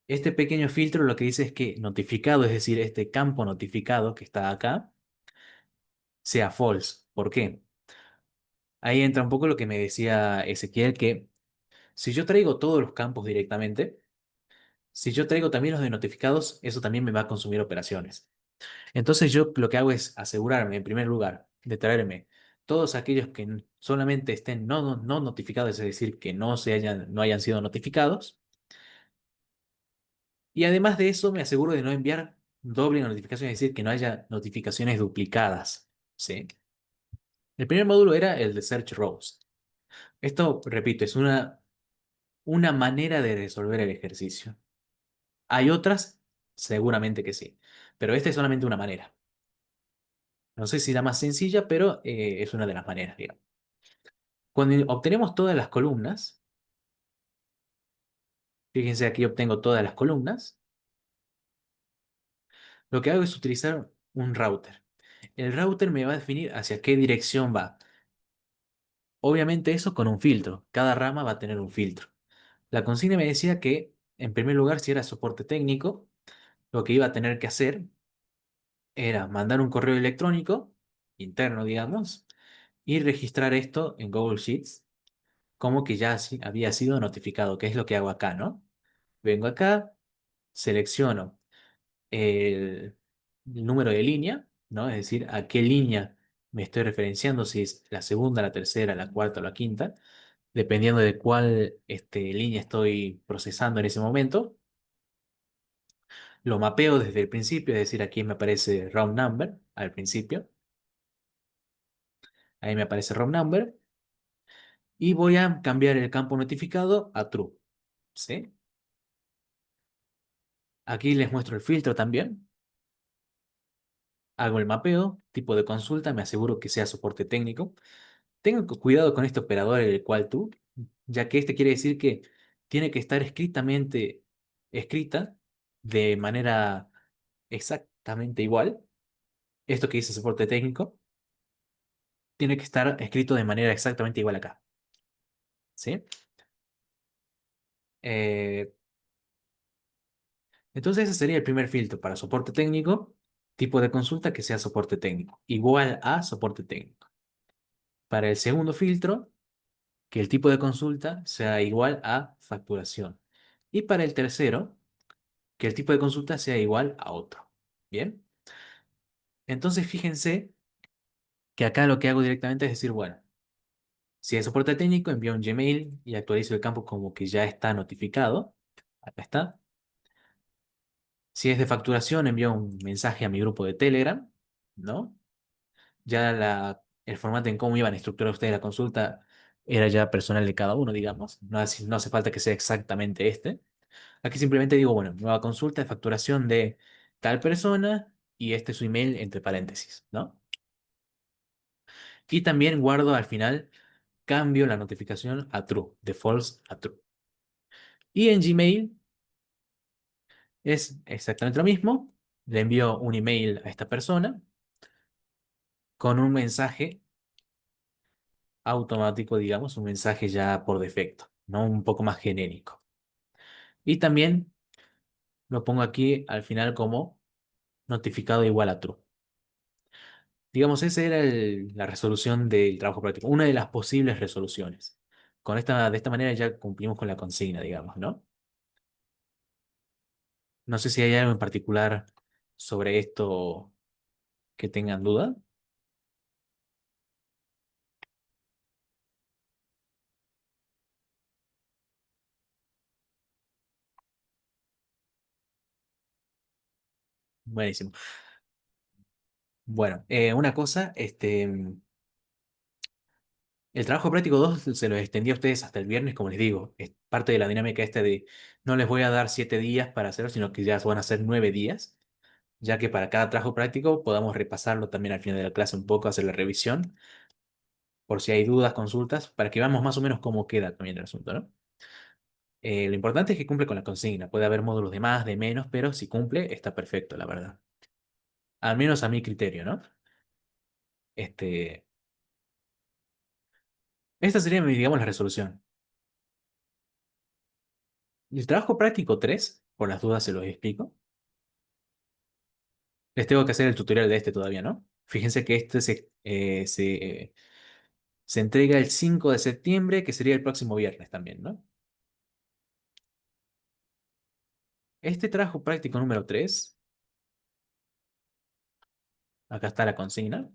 Este pequeño filtro lo que dice es que notificado, es decir, este campo notificado que está acá, sea false. ¿Por qué? Ahí entra un poco lo que me decía Ezequiel, que si yo traigo todos los campos directamente, si yo traigo también los de notificados, eso también me va a consumir operaciones. Entonces yo lo que hago es asegurarme, en primer lugar, de traerme todos aquellos que solamente estén no notificados, es decir, que no hayan sido notificados. Y además de eso, me aseguro de no enviar doble notificación, es decir, que no haya notificaciones duplicadas. ¿Sí? El primer módulo era el de Search Rows. Esto, repito, es una manera de resolver el ejercicio. ¿Hay otras? Seguramente que sí. Pero esta es solamente una manera. No sé si la más sencilla, pero es una de las maneras, digamos. Cuando obtenemos todas las columnas, fíjense aquí obtengo todas las columnas, lo que hago es utilizar un router. El router me va a definir hacia qué dirección va. Obviamente eso con un filtro. Cada rama va a tener un filtro. La consigna me decía que, en primer lugar, si era soporte técnico, lo que iba a tener que hacer era mandar un correo electrónico, interno, digamos, y registrar esto en Google Sheets como que ya había sido notificado, que es lo que hago acá, ¿no? Vengo acá, selecciono el número de línea, ¿no? Es decir, a qué línea me estoy referenciando, si es la segunda, la tercera, la cuarta o la quinta, dependiendo de cuál línea estoy procesando en ese momento. Lo mapeo desde el principio, es decir, aquí me aparece round number al principio, ahí me aparece round number, y voy a cambiar el campo notificado a true. ¿Sí? Aquí les muestro el filtro también. Hago el mapeo, tipo de consulta, me aseguro que sea soporte técnico. Tengan cuidado con este operador, el cual tú, ya que este quiere decir que tiene que estar escritamente escrita de manera exactamente igual. Esto que dice soporte técnico tiene que estar escrito de manera exactamente igual acá. ¿Sí? Eh, entonces ese sería el primer filtro para soporte técnico, tipo de consulta que sea soporte técnico, igual a soporte técnico. Para el segundo filtro, que el tipo de consulta sea igual a facturación. Y para el tercero, que el tipo de consulta sea igual a otro. Bien, entonces fíjense que acá lo que hago directamente es decir, bueno, si es soporte técnico, envío un Gmail y actualizo el campo como que ya está notificado. Acá está. Si es de facturación, envío un mensaje a mi grupo de Telegram, ¿no? Ya el formato en cómo iban a estructurar ustedes la consulta era ya personal de cada uno, digamos. No hace falta que sea exactamente este. Aquí simplemente digo, bueno, nueva consulta de facturación de tal persona y este es su email entre paréntesis, ¿no? Y también guardo al final, cambio la notificación a true, de false a true. Y en Gmail es exactamente lo mismo. Le envío un email a esta persona con un mensaje automático, digamos, un mensaje ya por defecto, ¿no? Un poco más genérico. Y también lo pongo aquí al final como notificado igual a true. Digamos, esa era la resolución del trabajo práctico, una de las posibles resoluciones. De esta manera ya cumplimos con la consigna, digamos, ¿no? No sé si hay algo en particular sobre esto que tengan duda. Buenísimo. Bueno, una cosa, el trabajo práctico 2 se lo extendí a ustedes hasta el viernes, como les digo. Es parte de la dinámica esta de no les voy a dar 7 días para hacerlo, sino que ya van a ser 9 días, ya que para cada trabajo práctico podamos repasarlo también al final de la clase un poco, hacer la revisión, por si hay dudas, consultas, para que veamos más o menos cómo queda también el asunto, ¿no? Lo importante es que cumple con la consigna. Puede haber módulos de más, de menos, pero si cumple, está perfecto, la verdad. Al menos a mi criterio, ¿no? Este, esta sería, digamos, la resolución. El trabajo práctico 3 por las dudas se los explico. Les tengo que hacer el tutorial de este todavía, ¿no? Fíjense que se entrega el 5 de septiembre, que sería el próximo viernes también, ¿no? Este trabajo práctico número 3 acá está la consigna.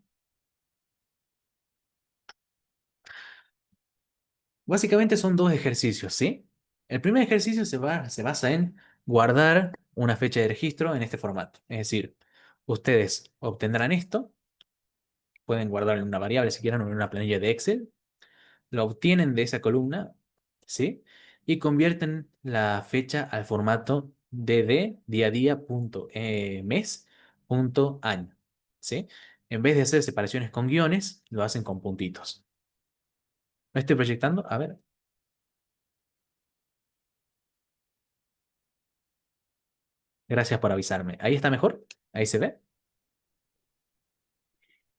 Básicamente son dos ejercicios, ¿sí? El primer ejercicio se basa en guardar una fecha de registro en este formato. Es decir, ustedes obtendrán esto, pueden guardarlo en una variable si quieren o en una planilla de Excel, lo obtienen de esa columna, ¿sí? Y convierten la fecha al formato dd día a día punto, mes punto año, ¿sí? En vez de hacer separaciones con guiones, lo hacen con puntitos. ¿Me estoy proyectando? A ver, gracias por avisarme. ¿Ahí está mejor? ¿Ahí se ve?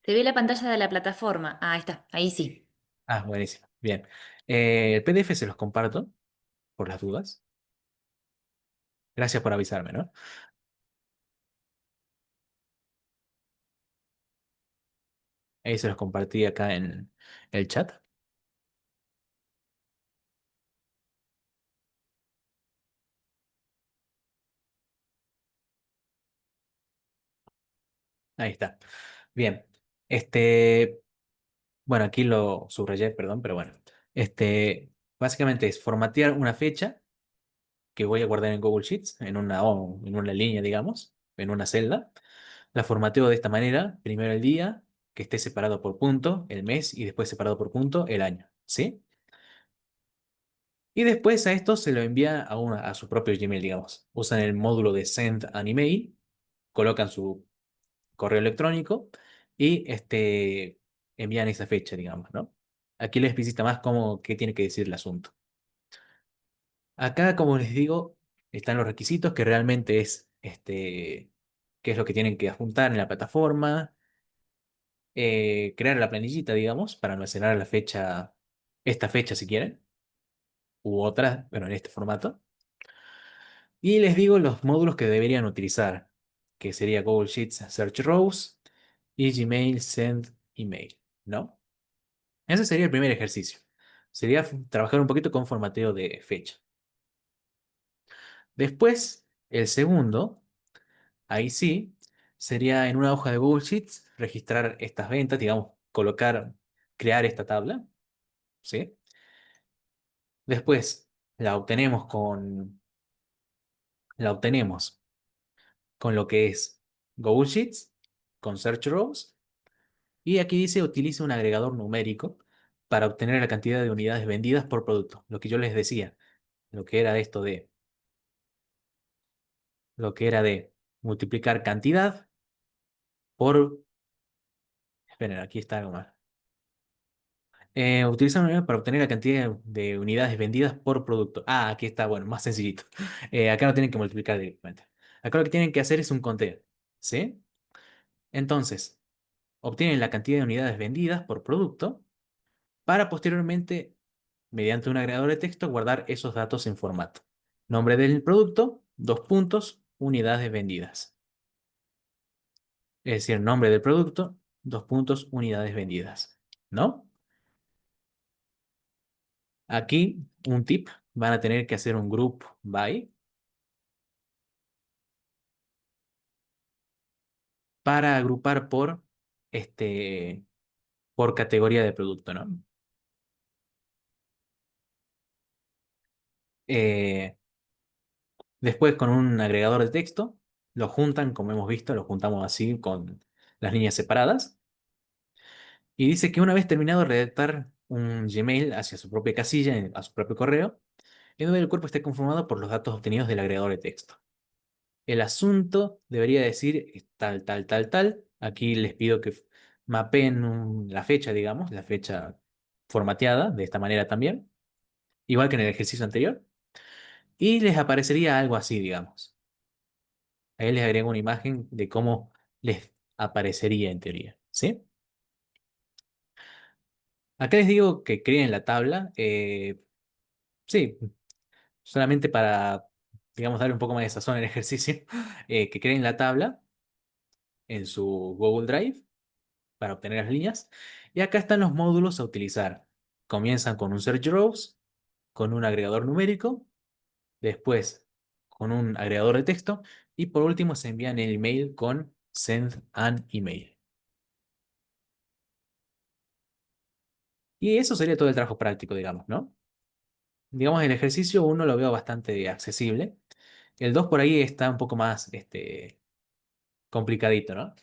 Se ve la pantalla de la plataforma. Ah, ahí está, ahí sí. Ah, buenísimo. Bien. El PDF se los comparto por las dudas. Gracias por avisarme, ¿no? Ahí se los compartí acá en el chat. Ahí está. Bien. Este, bueno, aquí lo subrayé, perdón, pero bueno. Básicamente es formatear una fecha que voy a guardar en Google Sheets, en una línea, digamos, en una celda. La formateo de esta manera. Primero el día, que esté separado por punto, el mes, y después separado por punto, el año. ¿Sí? Y después a esto se lo envía a su propio Gmail, digamos. Usan el módulo de Send an Email, colocan su correo electrónico y envían esa fecha, digamos, ¿no? Aquí les visita más cómo, qué tiene que decir el asunto. Acá, como les digo, están los requisitos que realmente es, qué es lo que tienen que adjuntar en la plataforma, crear la planillita, digamos, para almacenar la fecha, esta fecha si quieren, u otra, pero en este formato. Y les digo los módulos que deberían utilizar, que sería Google Sheets Search Rows y Gmail Send Email, ¿no? Ese sería el primer ejercicio. Sería trabajar un poquito con formateo de fecha. Después, el segundo, ahí sí, sería en una hoja de Google Sheets registrar estas ventas, digamos, crear esta tabla, ¿sí? Después, la obtenemos con, la obtenemos con lo que es Google Sheets, con Search Rows, y aquí dice utiliza un agregador numérico para obtener la cantidad de unidades vendidas por producto. Lo que yo les decía, lo que era esto de, lo que era de multiplicar cantidad por, esperen, aquí está algo más. Utiliza una unidad para obtener la cantidad de unidades vendidas por producto. Ah, aquí está, bueno, más sencillito. Acá no tienen que multiplicar directamente. Acá lo que tienen que hacer es un conteo, ¿sí? Entonces, obtienen la cantidad de unidades vendidas por producto para posteriormente, mediante un agregador de texto, guardar esos datos en formato. Nombre del producto, dos puntos, unidades vendidas. Es decir, nombre del producto, dos puntos, unidades vendidas. ¿No? Aquí, un tip, van a tener que hacer un group by para agrupar este, por categoría de producto, ¿no? Eh, Después, con un agregador de texto, lo juntan, como hemos visto, lo juntamos así con las líneas separadas. Y dice que una vez terminado de redactar un Gmail hacia su propia casilla, a su propio correo, en donde el cuerpo esté conformado por los datos obtenidos del agregador de texto. El asunto debería decir tal, tal, tal, tal. Aquí les pido que mapeen la fecha, digamos, la fecha formateada de esta manera también, igual que en el ejercicio anterior. Y les aparecería algo así, digamos. Ahí les agrego una imagen de cómo les aparecería en teoría, ¿sí? Acá les digo que creen la tabla. Sí, solamente para, digamos, darle un poco más de sazón al ejercicio, que creen la tabla en su Google Drive para obtener las líneas. Y acá están los módulos a utilizar. Comienzan con un search rows, con un agregador numérico, después con un agregador de texto y por último se envían el email con send an email. Y eso sería todo el trabajo práctico, digamos, ¿no? Digamos, el ejercicio uno lo veo bastante accesible. El 2 por ahí está un poco más complicadito, ¿no?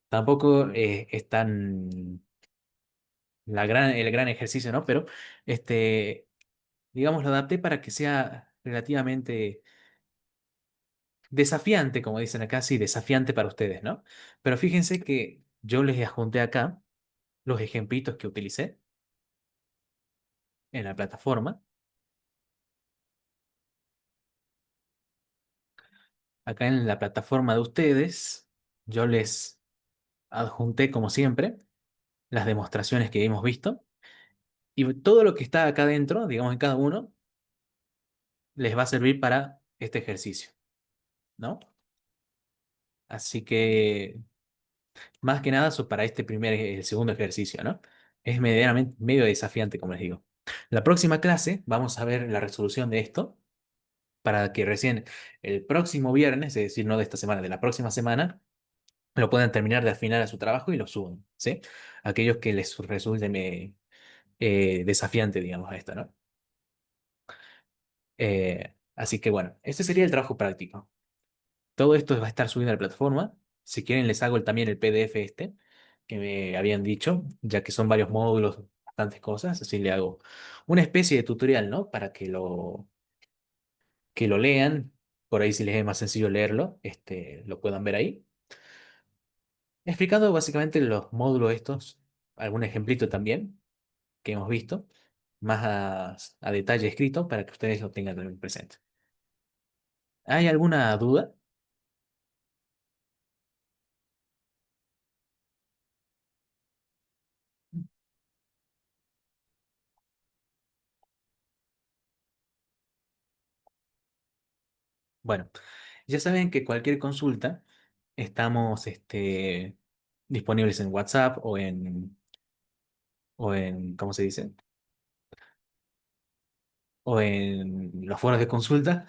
Tampoco es tan el gran ejercicio, ¿no? Pero, digamos, lo adapté para que sea relativamente desafiante, como dicen acá, sí, desafiante para ustedes, ¿no? Pero fíjense que yo les adjunté acá los ejemplitos que utilicé en la plataforma. Acá en la plataforma de ustedes, yo les adjunté, como siempre, las demostraciones que hemos visto. Y todo lo que está acá dentro, digamos, en cada uno, les va a servir para este ejercicio, ¿no? Así que, más que nada, eso para el segundo ejercicio, ¿no? Es medianamente, medio desafiante, como les digo. La próxima clase vamos a ver la resolución de esto para que recién el próximo viernes, es decir, no de esta semana, de la próxima semana, lo puedan terminar de afinar a su trabajo y lo suban, ¿sí? Aquellos que les resulte desafiante, digamos, a esto, ¿no? Así que bueno, este sería el trabajo práctico. Todo esto va a estar subido a la plataforma. Si quieren, les hago también el PDF que me habían dicho, ya que son varios módulos bastantes cosas, así le hago una especie de tutorial, ¿no? Para que lo lean, por ahí si les es más sencillo leerlo, lo puedan ver ahí. Explicando básicamente los módulos estos, algún ejemplito también que hemos visto, más a detalle escrito para que ustedes lo tengan también presente. ¿Hay alguna duda? Bueno, ya saben que cualquier consulta estamos disponibles en WhatsApp ¿cómo se dice? O en los foros de consulta.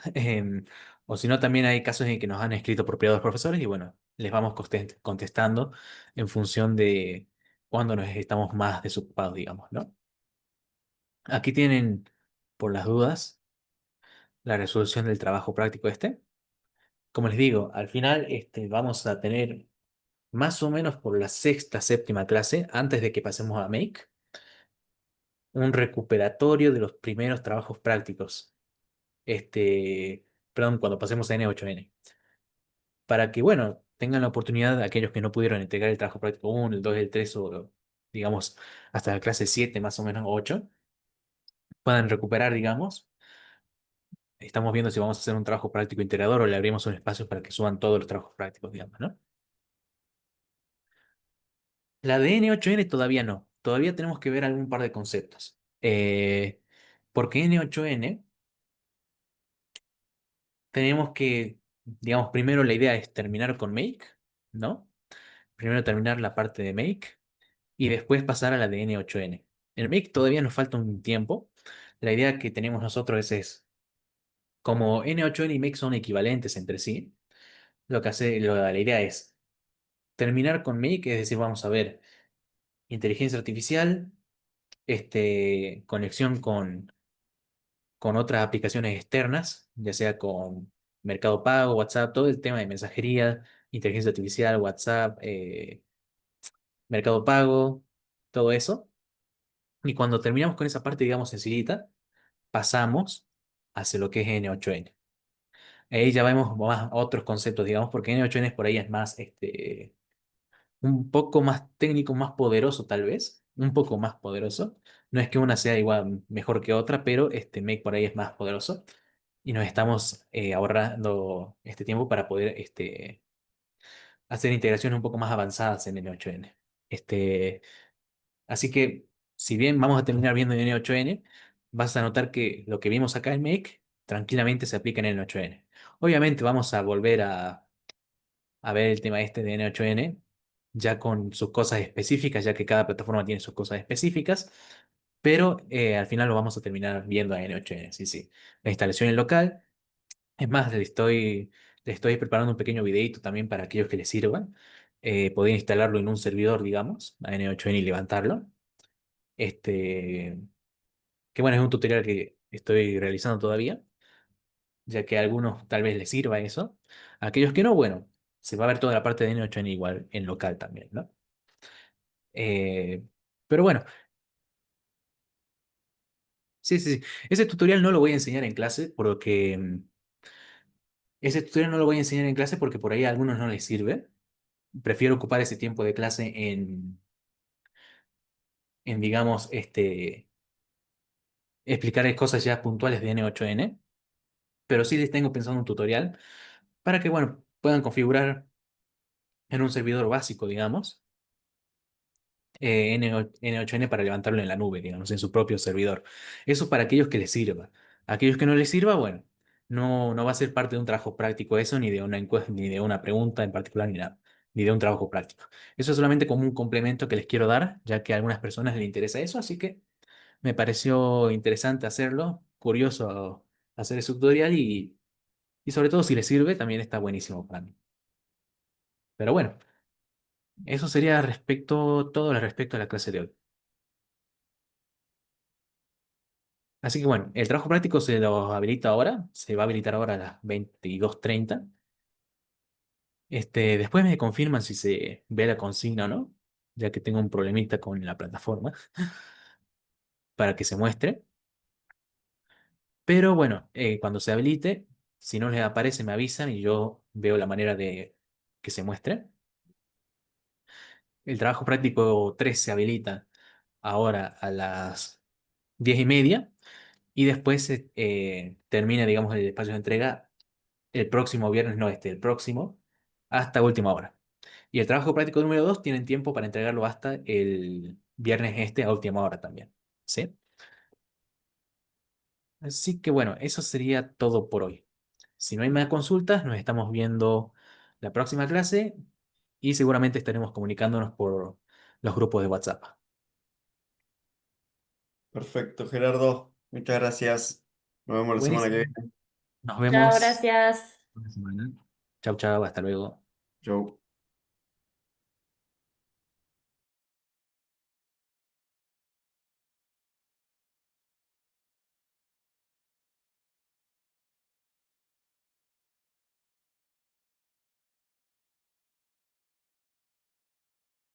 O si no, también hay casos en que nos han escrito por privado los profesores y bueno, les vamos contestando en función de cuándo nos estamos más desocupados, digamos, ¿no? Aquí tienen, por las dudas, la resolución del trabajo práctico este. Como les digo, al final vamos a tener más o menos por la sexta, séptima clase, antes de que pasemos a Make, un recuperatorio de los primeros trabajos prácticos. Perdón, cuando pasemos a N8N. Para que, bueno, tengan la oportunidad aquellos que no pudieron entregar el trabajo práctico uno el 2 el 3 o, digamos, hasta la clase 7 más o menos, 8 puedan recuperar, digamos. Estamos viendo si vamos a hacer un trabajo práctico integrador o le abrimos un espacio para que suban todos los trabajos prácticos, digamos, ¿no? La de N8N todavía no. Todavía tenemos que ver algún par de conceptos. Porque N8N tenemos que, digamos, primero la idea es terminar con Make, ¿no? Primero terminar la parte de Make y después pasar a la de N8N. En Make todavía nos falta un tiempo. La idea que tenemos nosotros como N8N y Make son equivalentes entre sí, la idea es terminar con Make, es decir, vamos a ver inteligencia artificial, conexión con otras aplicaciones externas, ya sea con Mercado Pago, WhatsApp, todo el tema de mensajería, inteligencia artificial, WhatsApp, Mercado Pago, todo eso. Y cuando terminamos con esa parte, digamos, sencillita, pasamos hacia lo que es N8N. Ahí ya vemos más otros conceptos, digamos, porque N8N por ahí es más, un poco más técnico, más poderoso tal vez, un poco más poderoso. No es que una sea igual mejor que otra, pero este Make por ahí es más poderoso y nos estamos ahorrando este tiempo para poder hacer integraciones un poco más avanzadas en N8N. Así que, si bien vamos a terminar viendo en N8N, vas a notar que lo que vimos acá en Make tranquilamente se aplica en N8N. Obviamente vamos a volver a ver el tema este de N8N, ya con sus cosas específicas, ya que cada plataforma tiene sus cosas específicas, pero al final lo vamos a terminar viendo a N8N, sí, sí. La instalación en local, es más, le estoy preparando un pequeño videito también para aquellos que les sirvan. Poder instalarlo en un servidor, digamos, a N8N y levantarlo. Este, que bueno, es un tutorial que estoy realizando todavía, ya que a algunos tal vez les sirva eso. A aquellos que no, bueno, se va a ver toda la parte de N8N igual en local también, ¿no? Eh, pero bueno, sí, sí, sí. Ese tutorial no lo voy a enseñar en clase porque ese tutorial no lo voy a enseñar en clase porque por ahí a algunos no les sirve. Prefiero ocupar ese tiempo de clase en digamos, explicar cosas ya puntuales de N8N, pero sí les tengo pensado un tutorial para que, bueno, puedan configurar en un servidor básico, digamos, N8N para levantarlo en la nube, digamos, en su propio servidor. Eso para aquellos que les sirva. Aquellos que no les sirva, bueno, no va a ser parte de un trabajo práctico eso, ni de una encuesta, ni de una pregunta en particular, ni nada, ni de un trabajo práctico. Eso es solamente como un complemento que les quiero dar, ya que a algunas personas les interesa eso, así que me pareció interesante hacerlo, curioso hacer ese tutorial y sobre todo si les sirve, también está buenísimo para mí. Pero bueno. Eso sería todo respecto a la clase de hoy. Así que bueno, el trabajo práctico se lo habilita ahora, se va a habilitar ahora a las 22:30. Después me confirman si se ve la consigna o no, ya que tengo un problemita con la plataforma. para que se muestre. Pero bueno, cuando se habilite, si no les aparece, me avisan y yo veo la manera de que se muestre. El trabajo práctico 3 se habilita ahora a las 10:30 y después termina, digamos, el espacio de entrega el próximo viernes, no este, el próximo, hasta última hora. Y el trabajo práctico número 2 tienen tiempo para entregarlo hasta el viernes este a última hora también. ¿Sí? Así que bueno, eso sería todo por hoy. Si no hay más consultas, nos estamos viendo la próxima clase y seguramente estaremos comunicándonos por los grupos de WhatsApp. Perfecto, Gerardo. Muchas gracias. Nos vemos la semana que Buenísimo. viene. Nos Chao, vemos gracias. la semana. Chau, chau, hasta luego. Chau.